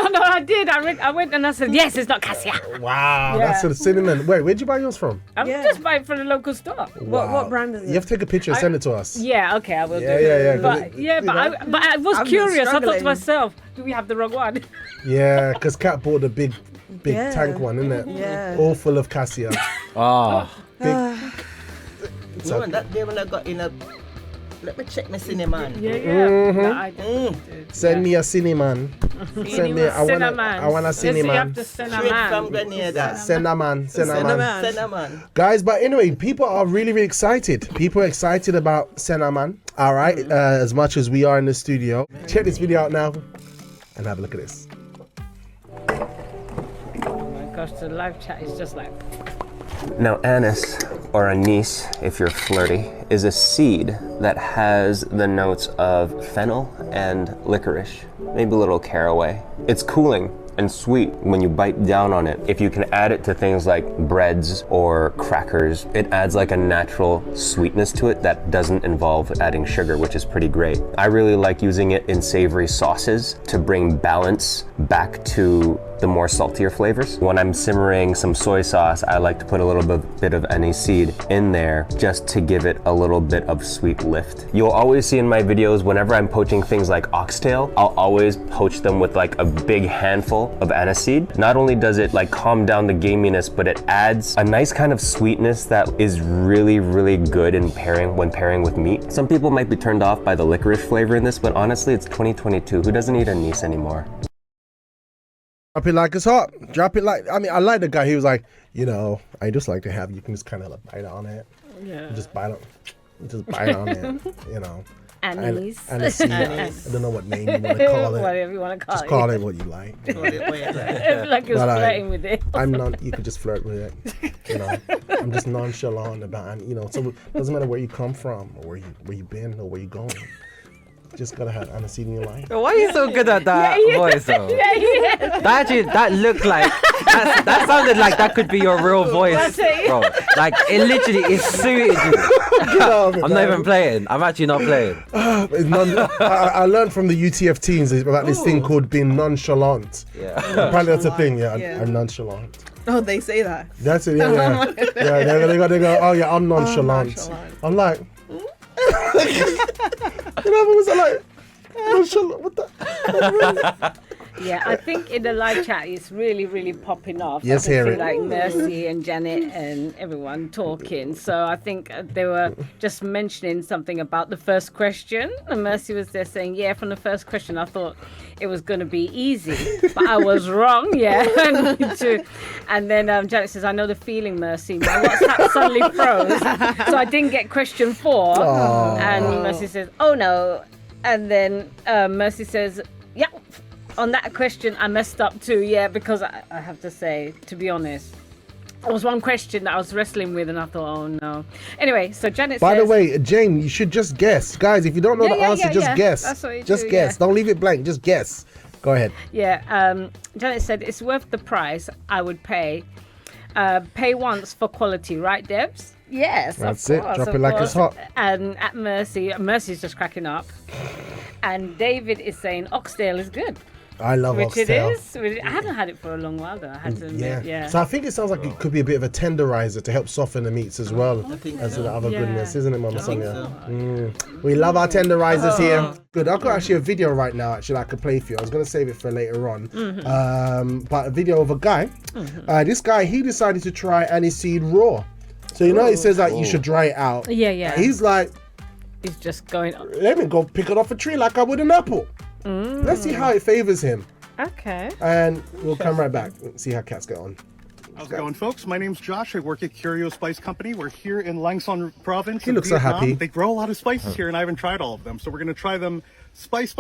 No, I did. I went and I said, yes, it's not cassia.
Wow, that's sort of cinnamon. Wait, where'd you buy yours from?
I just buy it from the local store.
Wow.
What brand is it?
You have to take a picture and send it to us.
Yeah, okay, I will do.
Yeah.
But I was curious. I thought to myself, do we have the wrong one?
Yeah, because Kat bought the big tank one, isn't it?
Yeah.
All full of cassia.
That day when I got in Let me check my cinnamon.
Yeah.
Mhm.
No, I did.
Send me a cinnamon. Send me. I want a cinnamon.
Straight from Grenada.
Cinnamon.
Cinnamon.
Guys, but anyway, people are really, really excited. People are excited about cinnamon. All right, as much as we are in the studio. Check this video out now, and have a look at this.
Oh my gosh, the live chat is just like.
Now, anise, or anise if you're flirty, is a seed that has the notes of fennel and licorice, maybe a little caraway. It's cooling and sweet when you bite down on it. If you can add it to things like breads or crackers, it adds like a natural sweetness to it that doesn't involve adding sugar, which is pretty great. I really like using it in savory sauces to bring balance back to the more saltier flavors. When I'm simmering some soy sauce, I like to put a little bit of anise seed in there just to give it a little bit of sweet lift. You'll always see in my videos, whenever I'm poaching things like oxtail, I'll always poach them with like a big handful of anise seed. Not only does it like calm down the gaminess, but it adds a nice kind of sweetness that is really, really good in when pairing with meat. Some people might be turned off by the licorice flavor in this, but honestly, it's 2022. Who doesn't eat anise anymore?
Drop it like it's hot. Drop it like, I mean, I like the guy. He was like, you know, I just like to have, you can just kind of like bite on it.
Yeah.
Just bite on it, you know.
Anise.
Anise. I don't know what name you want to call it.
Whatever you want to call it.
Just call it what you like.
Like you're flirting with it.
I'm not, you could just flirt with it. You know, I'm just nonchalant about it, you know, so it doesn't matter where you come from or where you been or where you going. Just gotta have anise in your life.
Why are you so good at that voice though? That looked like that sounded like that could be your real voice, bro. Like it literally it suited you. I'm not even playing. I'm actually not playing.
I learned from the UTF teens about this thing called being nonchalant.
Yeah.
Apparently that's a thing. Yeah,
Yeah.
I'm nonchalant.
Oh, they say that.
That's it. Yeah. They go. Oh yeah, I'm nonchalant. I'm like. You know, it was like, nonchalant. What the?
Yeah, I think in the live chat it's really, really popping off.
Yes,
I can
hear
see,
it.
like Mercy and Janet and everyone talking. So I think they were just mentioning something about the first question. And Mercy was there saying, yeah, from the first question I thought it was going to be easy, but I was wrong. Yeah. And then Janet says, I know the feeling, Mercy. My WhatsApp suddenly froze, so I didn't get question 4.
Aww.
And Mercy says, oh no. And then Mercy says, yeah. On that question, I messed up too, yeah, because I have to say, to be honest, there was one question that I was wrestling with and I thought, oh no. Anyway, so Janet
By
says...
the way, Jane, you should just guess. Guys, if you don't know the answer, just guess.
That's what you
just
do,
guess.
yeah.
Don't leave it blank. Just guess. Go ahead.
Yeah, Janet said, it's worth the price I would pay. Pay once for quality, right, Debs? Yes,
That's
of
it.
course.
Drop
of
it like
course.
it's hot.
And at Mercy's just cracking up. And David is saying oxtail is good.
I love
Which
oxtail.
it is. I haven't had it for a long while though. I had to admit, yeah.
So I think it sounds like it could be a bit of a tenderizer to help soften the meats as well as the other goodness, isn't it, Mama Sonia? We love our tenderizers here. Good. I've got actually a video right now actually I could play for you. I was going to save it for later on. But a video of a guy. This guy, he decided to try aniseed raw. So you know it says like you should dry it out.
Yeah.
He's like,
he's just going.
Let me go pick it off a tree like I would an apple. Let's see how it favors him.
Okay.
And we'll come right back and see how cats get on.
How's it going, folks? My name's Josh. I work at Curio Spice Company. We're here in Langson Province.
He
in
looks so
Vietnam.
happy.
They grow a lot of spices here, and I haven't tried all of them. So we're going to try them spice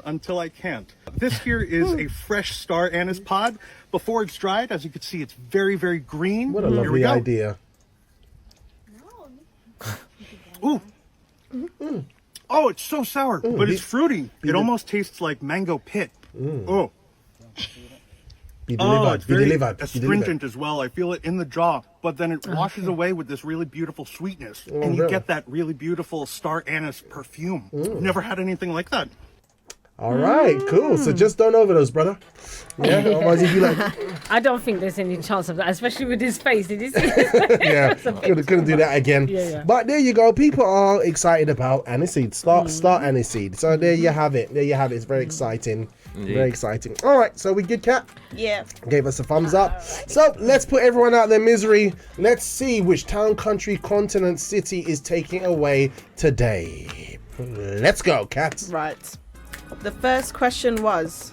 until I can't. This here is a fresh star anise pod. Before it's dried, as you can see, it's very, very green.
What a
Here we
lovely
go.
idea.
Ooh. Oh, it's so sour, but it's fruity. It almost tastes like mango pit. Oh.
Be delivered.
It's very
Be delivered.
astringent as well. I feel it in the jaw, but then it washes away with this really beautiful sweetness, and you
really?
get that really beautiful star anise perfume. I've never had anything like that.
All right, cool. So just don't overdose, brother. Yeah, otherwise you'd be like,
I don't think there's any chance of that, especially with his face. Did you see?
yeah, couldn't do that again.
Yeah.
But there you go. People are excited about aniseed. Start aniseed. So there you have it. It's very exciting. Very exciting. All right, so we good, Kat?
Yeah.
Gave us a thumbs up. So let's put everyone out of their misery. Let's see which town, country, continent, city is taking away today. Let's go, Kat.
Right. The first question was,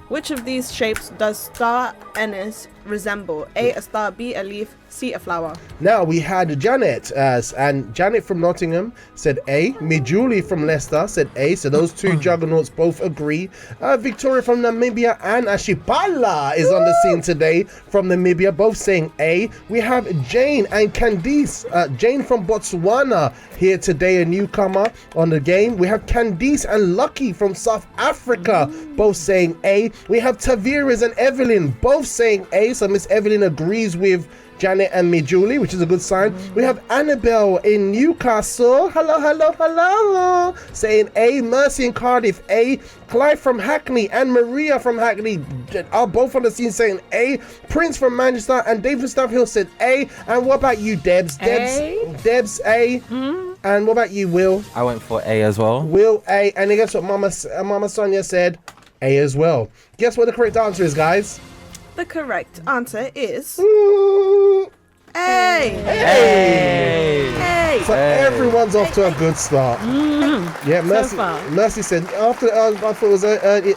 which of these shapes does star anise resemble? A, a star, B, a leaf, C, a flower.
Now we had Janet, and Janet from Nottingham said A. Julie from Leicester said A. So those two juggernauts both agree. Victoria from Namibia and Ashipala is on the scene today from Namibia, both saying A. We have Jane and Candice, Jane from Botswana here today, a newcomer on the game. We have Candice and Lucky from South Africa, both saying A. We have Tavira's and Evelyn, both saying A. So Miss Evelyn agrees with Janet and me, Julie, which is a good sign. We have Annabelle in Newcastle. Hello. Saying A. Mercy in Cardiff, A. Clive from Hackney and Maria from Hackney are both on the scene saying A. Prince from Manchester and Dave from Staff Hill said A. And what about you, Debs? Debs, A. And what about you, Will?
I went for A as well.
Will, A. And guess what Mama Sonia said? A as well. Guess what the correct answer is, guys?
The correct answer is A.
Hey. So everyone's off to a good start. Yeah, Mercy said after I thought it was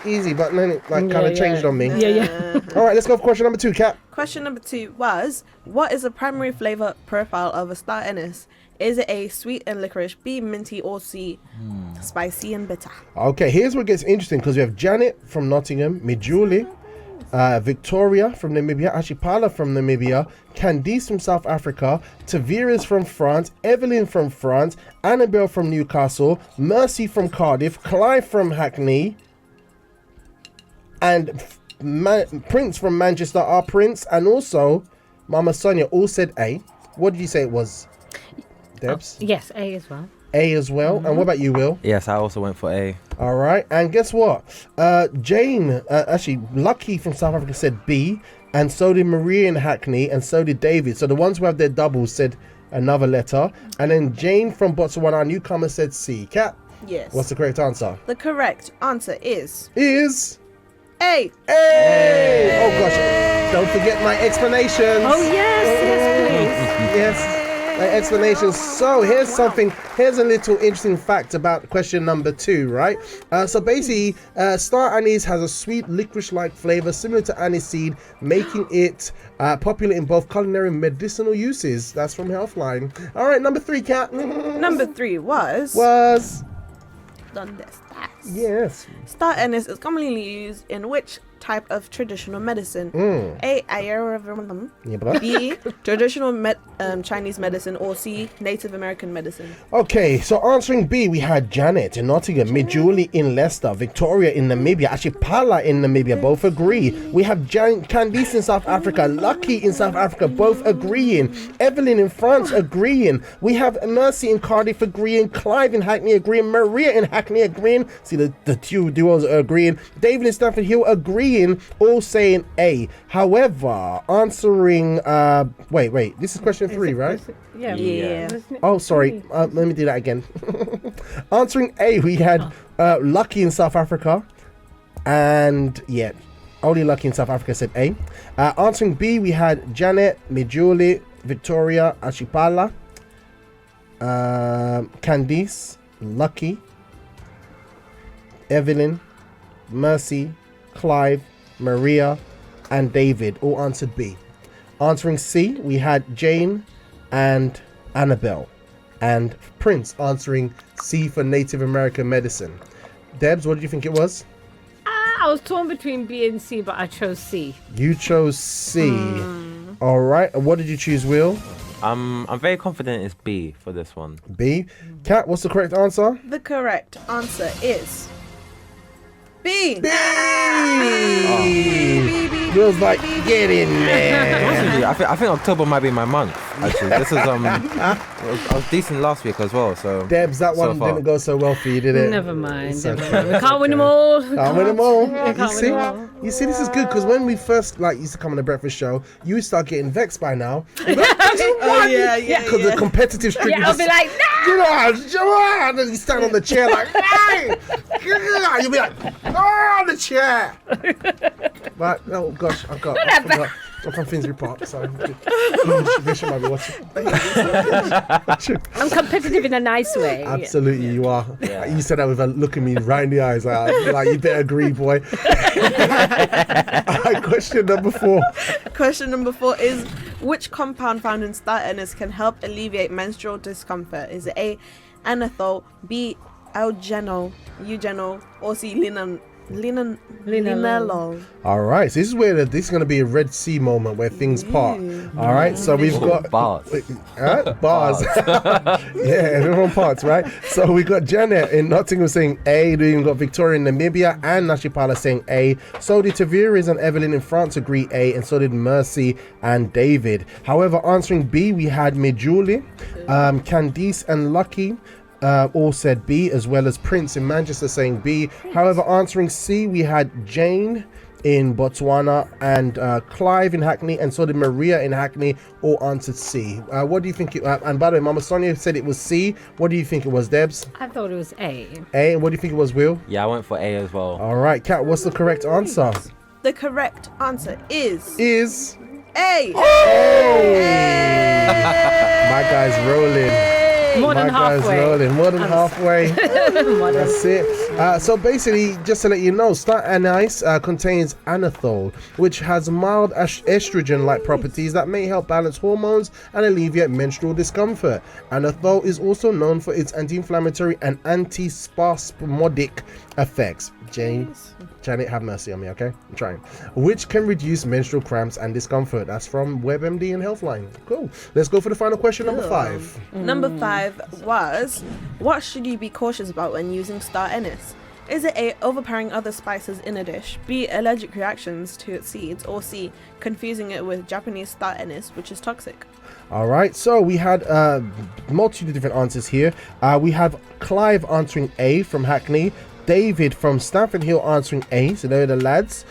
easy, but then it kind of changed on me.
Yeah.
All right, let's go for question number 2, Kat.
Question number 2 was, what is the primary flavor profile of a star anise? Is it A, sweet and licorice, B, minty, or C, spicy and bitter?
Okay, here's where it gets interesting because we have Janet from Nottingham, Julie, Victoria from Namibia, Ashipala from Namibia, Candice from South Africa, Tavira's from France, Evelyn from France, Annabelle from Newcastle, Mercy from Cardiff, Clive from Hackney, and Prince from Manchester, our Prince, and also Mama Sonia all said A. What did you say it was, Debs?
Yes, A as well.
A as well. And what about you, Will?
Yes, I also went for A.
All right. And guess what? Jane, actually, Lucky from South Africa said B. And so did Maria in Hackney. And so did David. So the ones who have their doubles said another letter. And then Jane from Botswana, our newcomer, said C. Kat?
Yes.
What's the correct answer?
The correct answer is
A.
A.
Oh, gosh. Don't forget my explanations.
Oh, yes, please.
Yes. Explanation. So here's a little interesting fact about question number 2, right? So basically, star anise has a sweet licorice-like flavor similar to aniseed, making it popular in both culinary and medicinal uses. That's from Healthline. All right, number 3, Kat.
Number 3 was ¿Dónde estás?
Yes.
Star anise is commonly used in which type of traditional medicine? A, Ayurveda, B, traditional Chinese medicine, or C, Native American medicine?
Okay, so answering B, we had Janet in Nottingham, Julie in Leicester, Victoria in Namibia, Ashipala in Namibia, both agree. We have Candice in South Africa, Lucky in South Africa, both agreeing. Evelyn in France agreeing. We have Mercy in Cardiff agreeing, Clive in Hackney agreeing, Maria in Hackney agreeing. See, the two duos are agreeing. David in Stamford Hill agreeing, all saying A. However, answering wait, this is question 3, right?
Yeah.
Oh, sorry. Let me do that again. Answering A, we had Lucky in South Africa, and only Lucky in South Africa said A. Answering B, we had Janet, Julie, Victoria, Ashipala, Candice, Lucky, Evelyn, Mercy, Clive, Maria, and David all answered B. Answering C, we had Jane and Annabelle, and Prince answering C for Native American medicine. Debs, what did you think it was?
I was torn between B and C, but I chose C.
You chose C. All right. And what did you choose, Will?
I'm very confident it's B for this one.
B. Kat, what's the correct answer?
The correct answer is B.
B. Feels like, get in there.
Honestly, I think October might be my month. Actually, this is I was decent last week as well. So
Debs, that one didn't go so well for you, did it?
Never mind.
It's
Never
okay.
mind. We can't win them all.
Can't win them all.
Can't win them all.
You see, this is good because when we first used to come on the breakfast show, you would start getting vexed by now.
yeah.
Because the competitive streak.
Yeah, I'll be like,
no, Joanne, and you stand on the chair like, hey, you'll be like, on the chair. But oh gosh, I forgot. I'm from Finsbury Park, so Bishop might be watching.
I'm competitive in a nice way.
Absolutely, you are. Yeah. You said that with a look at me right in the eyes, like you better agree, boy. Question number 4.
Question number 4 is, which compound found in star anise can help alleviate menstrual discomfort? Is it A, anethol, B, eugenol, or C, linalool?
All right, so this is where this is going to be a Red Sea moment where things part. All right, so we've got
bars.
Bars. Yeah, everyone parts, right? So we got Janet in Nottingham saying A. We've got Victoria in Namibia and Nashipala saying A. So did Tavares and Evelyn in France agree A, and so did Mercy and David. However, answering B, we had Mijuli, Candice and Lucky. All said B, as well as Prince in Manchester saying B. However, answering C, we had Jane in Botswana and Clive in Hackney, and so did Maria in Hackney. All answered C. What do you think? And by the way, Mama Sonia said it was C. What do you think it was, Debs?
I thought it was A.
A. And what do you think it was, Will?
Yeah, I went for A as well.
All right, Kat, what's the correct answer?
The correct answer is
A.
Oh!
My guy's rolling.
More than halfway.
More than halfway. That's it. So basically, just to let you know, star anise contains anethol, which has mild estrogen-like properties that may help balance hormones and alleviate menstrual discomfort. Anethol is also known for its anti-inflammatory and antispasmodic effects. Janet, have mercy on me, okay? I'm trying. Which can reduce menstrual cramps and discomfort. That's from WebMD and Healthline. Cool. Let's go for the final question, number 5.
Number 5 was, what should you be cautious about when using star anise? Is it A, overpowering other spices in a dish, B, allergic reactions to its seeds, or C, confusing it with Japanese star anise, which is toxic?
All right, so we had multitude of different answers here. We have Clive answering A from Hackney, David from Stamford Hill answering A, so they're the lads.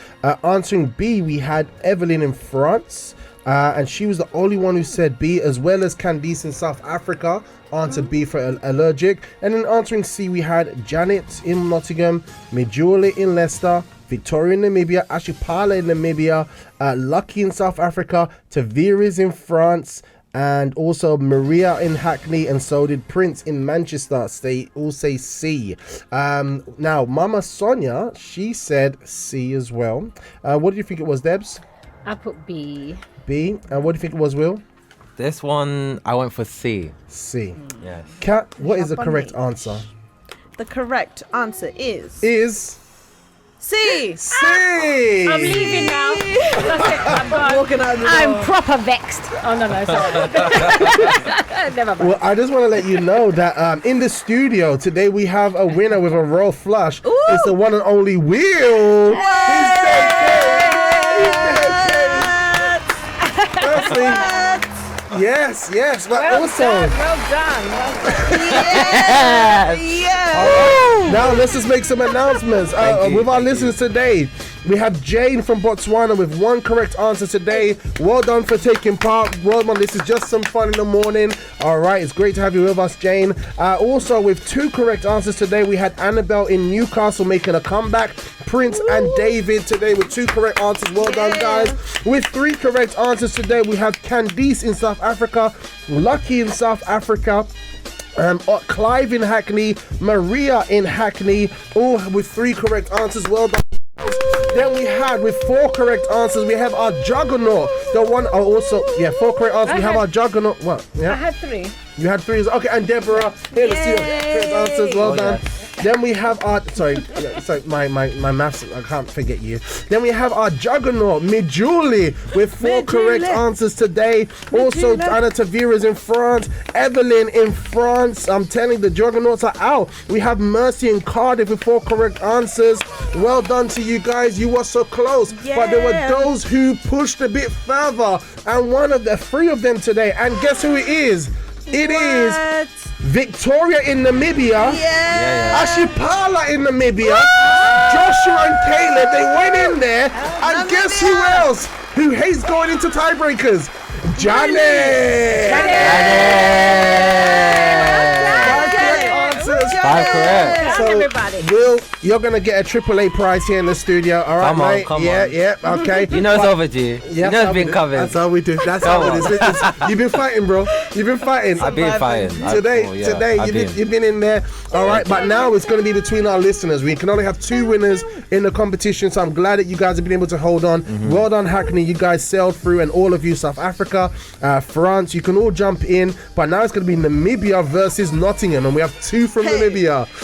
Answering B, we had Evelyn in France, and she was the only one who said B, as well as Candice in South Africa answered B for allergic. And then answering C, we had Janet in Nottingham, Mijule in Leicester, Victoria in Namibia, Ashipala in Namibia, Lucky in South Africa, Tavares in France, and also Maria in Hackney, and so did Prince in Manchester. They all say C. Now, Mama Sonia, she said C as well. What do you think it was, Debs?
I put B.
B. And what do you think it was, Will?
This one, I went for C.
C.
Yes.
Kat, what is the correct answer?
The correct answer is C.
I'm leaving now. That's it. I'm gone.
Walking out the door.
I'm proper vexed. Oh no, sorry. Never mind.
Well, I just want to let you know that in the studio today we have a winner with a royal flush.
Ooh.
It's the one and only Will. Firstly, yes, but
Well
also
done.
Right. Now let's just make some announcements with our listeners today. We have Jane from Botswana with 1 correct answer today. Well done for taking part. Well done. This is just some fun in the morning. All right, it's great to have you with us, Jane. Also, with 2 correct answers today, we had Annabelle in Newcastle making a comeback. Prince and David today with 2 correct answers. Well done, guys. With 3 correct answers today, we have Candice in South Africa, Lucky in South Africa, Clive in Hackney, Maria in Hackney, all with 3 correct answers. Well done. Then we had, with 4 correct answers, we have our juggernaut. The one also, 4 correct answers. We have our juggernaut. What? Yeah.
I had 3.
You had 3. Okay, and Deborah, here to see your correct answers. Well done. Then we have our my maths. I can't forget you. Then we have our juggernaut, Mijuli, with 4 correct answers today. Also, Anna Tavira's in France. Evelyn in France. I'm telling the juggernauts are out. We have Mercy in Cardiff with 4 correct answers. Well done to you guys. You were so close, but there were those who pushed a bit further, and 3 of them today. And guess who it is? It is Victoria in Namibia, Ashipala in Namibia, Joshua and Caleb, they went in there, and guess who else? Who hates going into tiebreakers? Janet!
Five correct.
So, Will, you're gonna get a AAA prize here in the studio. All right, mate?
Come on.
Yeah, okay.
You know it's overdue. You know it's been covered.
That's how we do. That's how it is. You've been fighting, bro. You've been fighting.
I've been fighting.
Today, you've been in there. All right, but now it's going to be between our listeners. We can only have 2 winners in the competition, so I'm glad that you guys have been able to hold on. Well done, Hackney. You guys sailed through, and all of you, South Africa, France, you can all jump in. But now it's going to be Namibia versus Nottingham, and we have 2 from Namibia.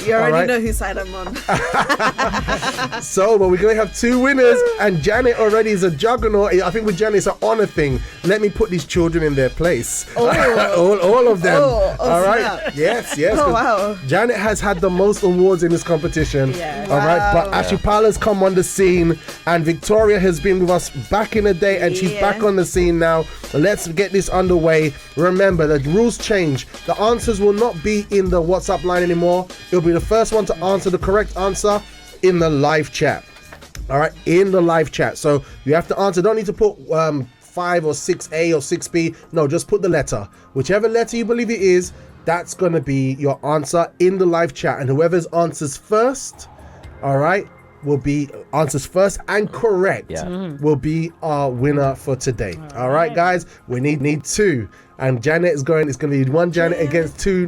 You already know whose side I'm on.
So, but we're going to have 2 winners, and Janet already is a juggernaut. I think with Janet it's an honor thing. Let me put these children in their place. All of them. All right.
Snap.
Yes.
Oh, wow.
Janet has had the most awards in this competition.
Yeah.
All right. But Ashipala's come on the scene, and Victoria has been with us back in the day, and she's back on the scene now. Let's get this underway. Remember, the rules change. The answers will not be in the WhatsApp line anymore. It'll be the first one to answer the correct answer in the live chat. All right, in the live chat. So you have to answer. Don't need to put 5 or 6A or 6B. No, just put the letter. Whichever letter you believe it is, that's going to be your answer in the live chat. And whoever's answers first, all right, will be answers first and correct will be our winner for today. All right, guys, we need 2. And Janet is going. It's going to be 1 Janet against 2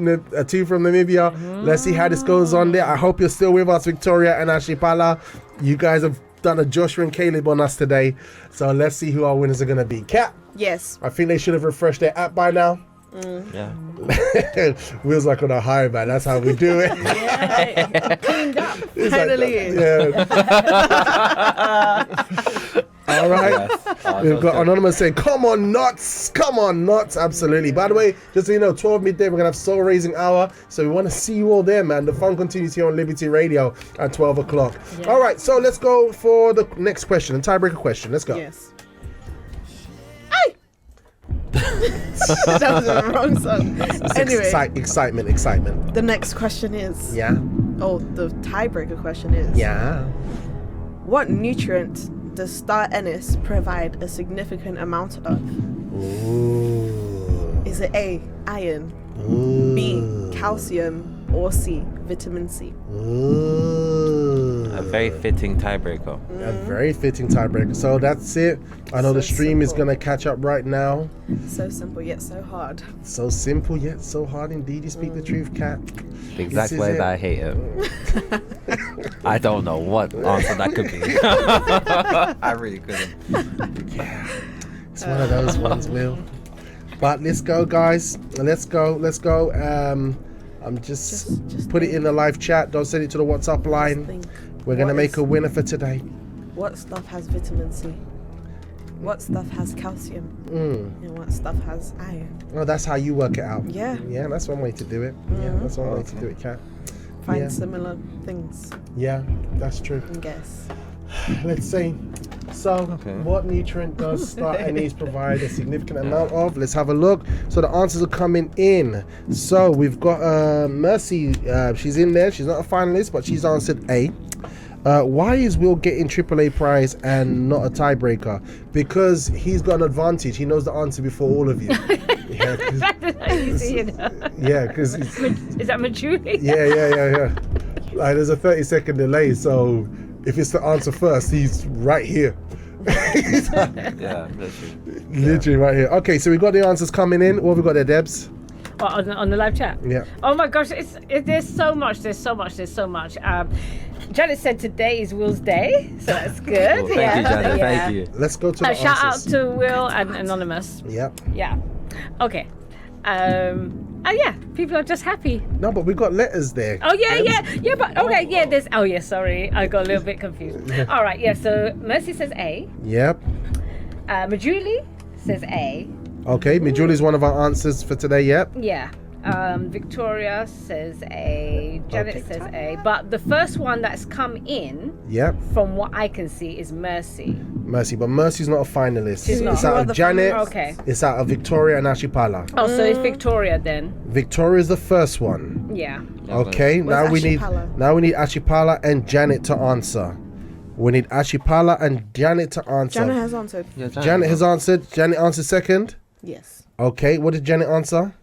from Namibia. Let's see how this goes on there. I hope you're still with us, Victoria and Ashipala. You guys have done a Joshua and Caleb on us today. So let's see who our winners are going to be. Kat?
Yes.
I think they should have refreshed their app by now.
Yeah.
Will's like on a high, man. That's how we do it.
Cleaned up.
Finally. All right. We've got Anonymous saying, come on, nuts. Absolutely. By the way, just so you know, 12 midday, we're going to have Soul Raising Hour. So we want to see you all there, man. The fun continues here on Liberty Radio at 12 o'clock. Yeah. All right. So let's go for the next question, a tiebreaker question. Let's go.
Yes. That was the wrong song. Anyway.
Excitement.
The next question is...
Yeah?
Oh, the tiebreaker question is...
Yeah?
What nutrient does star anise provide a significant amount of?
Ooh.
Is it A, iron, B, calcium, or C, vitamin C?
Ooh.
A very fitting tiebreaker.
A very fitting tiebreaker. So that's it. I know the stream is going to catch up right now.
So simple yet so hard.
So simple yet so hard indeed. You speak the truth, Kat.
The exact way that I hate it. I don't know what answer that could be. I really couldn't.
Yeah. It's one of those ones, Will. But let's go, guys. Let's go. I'm just put it in the live chat. Don't send it to the WhatsApp line. We're going to make a winner for today.
What stuff has vitamin C? What stuff has calcium? And what stuff has iron?
Oh, that's how you work it out.
Yeah.
Yeah, that's one way to do it. Yeah, that's one way to do it, Kat.
Find similar things.
Yeah, that's true.
I guess.
Let's see. So, what nutrient does star anise provide a significant amount of? Let's have a look. So the answers are coming in. So we've got Mercy. She's in there. She's not a finalist, but she's answered A. Why is Will getting AAA prize and not a tiebreaker? Because he's got an advantage. He knows the answer before all of you. Yeah, because
is that maturity?
Yeah. Like, there's a 30-second delay, so if it's the answer first, he's right here.
Yeah,
literally right here. Okay, so we got the answers coming in. What have we got there, Debs?
On the live chat.
Yeah.
Oh my gosh, there's so much. Janet said today is Will's day, so that's good.
Cool. Thank you, Janet. Thank you.
Let's go to the
shout
answers.
out to Will and Anonymous.
Yep.
Yeah. Okay. Yeah, people are just happy.
No, but we've got letters there.
Oh yeah, but okay, yeah. There's. Oh yeah, sorry, I got a little bit confused. All right, yeah. So Mercy says A.
Yep.
Majuli says A.
Okay, Mijuli is one of our answers for today. Yep.
Yeah. Victoria says A. Janet says A. But the first one that's come in,
Yep.
from what I can see, is Mercy.
Mercy, but Mercy's not a finalist.
She's not.
It's out of Janet.
Okay.
It's out of Victoria and Ashipala.
Oh, so it's Victoria then.
Victoria's the first one.
Yeah.
Okay, now we need Ashipala and Janet to answer. We need Ashipala and Janet to answer.
Janet has answered.
Yeah,
Janet has answered. Janet answered second.
Yes.
Okay, what did Janet answer?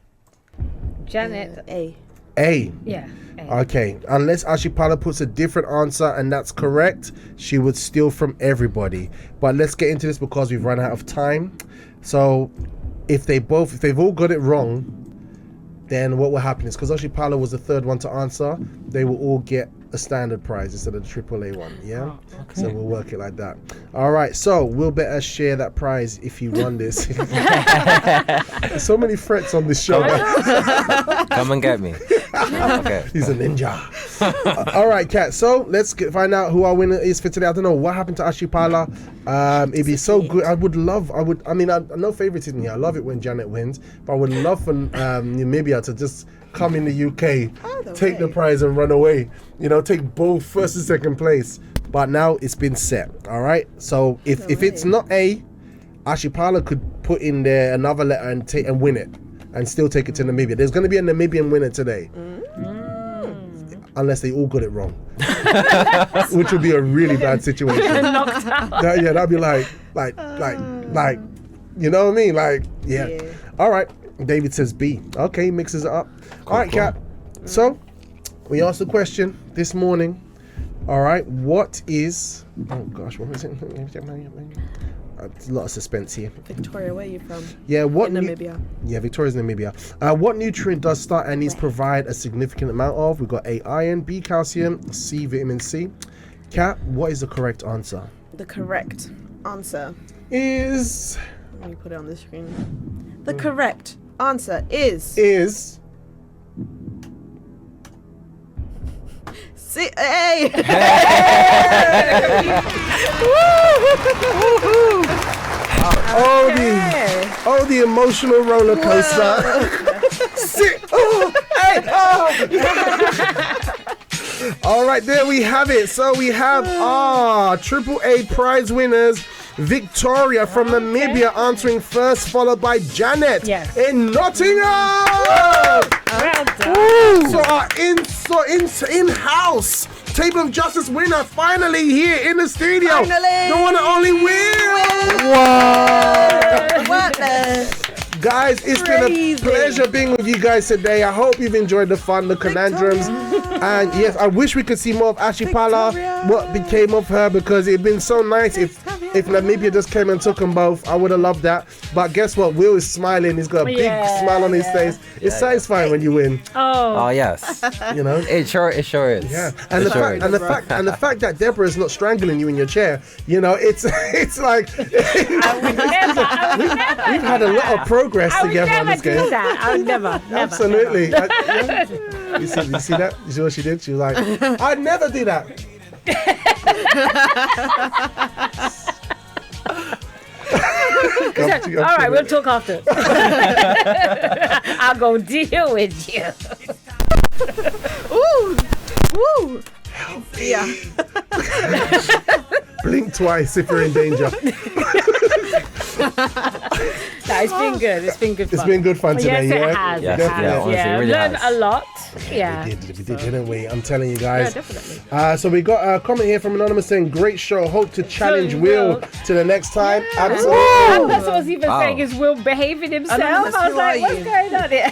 Janet.
A.
A.
Yeah.
Okay, unless Ashipala puts a different answer and that's correct, she would steal from everybody. But let's get into this because we've run out of time. So if they've all got it wrong, then what will happen is, because Ashipala was the third one to answer, they will all get a standard prize instead of the AAA one. Yeah.
Oh, okay.
So we'll work it like that. All right. So we'll better share that prize if you won this. There's so many threats on this show.
Come and get me. Okay.
He's a ninja. All right, Kat. So let's find out who our winner is for today. I don't know what happened to Ashipala. It'd be so good. I no favoritism here. I love it when Janet wins, but I would love for Namibia to just come in the UK, take the prize and run away. You know, take both first and second place. But now it's been set. All right. So if it's not A, Ashipala could put in there another letter and win it, and still take it to Namibia. There's going to be a Namibian winner today, unless they all got it wrong, which would be a really bad situation.
Knocked out.
Yeah, that'd be like, you know what I mean? Like, yeah. All right. David says B. Okay, mixes it up. All right, Kat. So we asked the question this morning. All right, what is? Oh gosh, what was it? There's a lot of suspense here.
Victoria, where are you from?
Yeah, what?
Namibia.
Yeah, Victoria's Namibia. What nutrient does star anise provide a significant amount of? We've got A, iron, B, calcium, C, vitamin C. Kat, what is the correct answer?
The correct answer
is.
Let me put it on the screen. The correct answer is C. A.
Oh, the emotional roller coaster. Sit. Oh, hey, oh. All right, there we have it. So we have our AAA prize winners. Victoria from Namibia answering first, followed by Janet in Nottingham.
Well done.
So our in-house Table of Justice winner finally here in the studio.
Finally.
The one and only Will.
What the?
Guys, it's been a pleasure being with you guys today. I hope you've enjoyed the fun, the conundrums. And yes, I wish we could see more of Ashipala. What became of her, because it'd been so nice if Namibia just came and took them both. I would have loved that. But guess what? Will is smiling. He's got a big smile on his face. It's satisfying when you win.
Oh yes.
You know?
It sure is.
Yeah. And the fact that Deborah is not strangling you in your chair, you know, it's like we've had a lot of progress together on this game.
I would never.
Absolutely. You see that? You see what she did? She was like, I'd never do that.
All right, we'll talk after. I'll go deal with you.
Ooh. Woo. Yeah.
Blink twice if you're in danger.
No, it's been good. It's been good fun.
It's been good fun today.
Yes,
yeah?
it has.
Yes,
It
yeah,
has.
honestly, it really
learned
has.
a lot. Yeah.
We did, didn't we? I'm telling you guys.
Yeah, definitely.
So we got a comment here from Anonymous saying, great show. Hope to challenge Will to the next time. Absolutely.
That person was even saying, is Will behaving himself?
Anonymous,
I was
who
like,
are
what's
you?
going on here?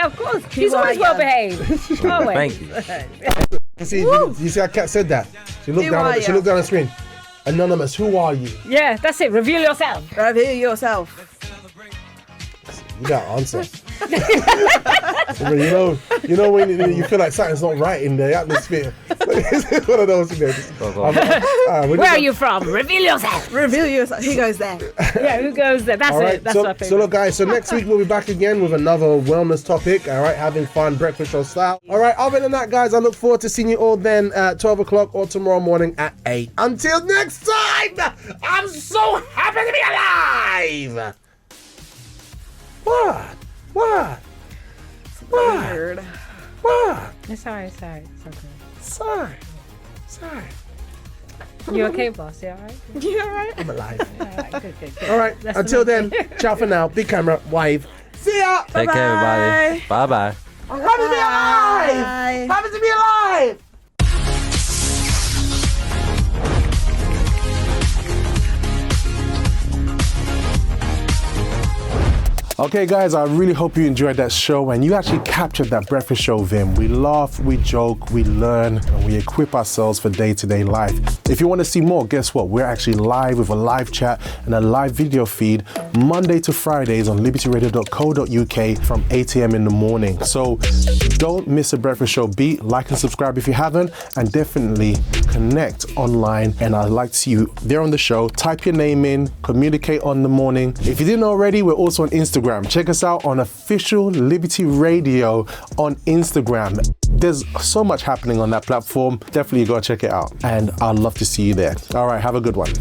Of course. He's
are
always
you?
well behaved. Always.
Thank you.
You see how Kat said that? She looked down on the screen. Anonymous, who are you?
Yeah, that's it. Reveal yourself.
Reveal yourself.
You got to answer. you know when you feel like something's not right in the atmosphere. It's one of those, you know.
Where are you from? Reveal yourself.
Reveal yourself. Who goes there?
Yeah, who goes there? That's
All right,
it. That's
so,
my favorite.
so look, guys. So next week we'll be back again with another wellness topic. All right, having fun, breakfast show style. All right. Other than that, guys, I look forward to seeing you all then at 12 o'clock or tomorrow morning at 8. Until next time, I'm so happy to be alive. What? What?
Weird.
What?
It's alright. It's okay.
Sorry.
You okay, boss? You alright?
You alright?
I'm alive.
Good.
All right.
That's
Until
the
then,
main thing.
ciao for now. Big camera, wave. See ya.
Take care, everybody. Bye-bye.
I'm happy to be alive. Happy to be alive. Okay, guys, I really hope you enjoyed that show and you actually captured that breakfast show Vim. We laugh, we joke, we learn, and we equip ourselves for day-to-day life. If you want to see more, guess what? We're actually live with a live chat and a live video feed Monday to Fridays on libertyradio.co.uk from 8 a.m. in the morning. So don't miss a breakfast show beat. Like and subscribe if you haven't, and definitely connect online. And I'd like to see you there on the show. Type your name in, communicate on the morning. If you didn't already, we're also on Instagram. Check us out on Official Liberty Radio on Instagram. There's so much happening on that platform. Definitely go check it out. And I'd love to see you there. All right, have a good one.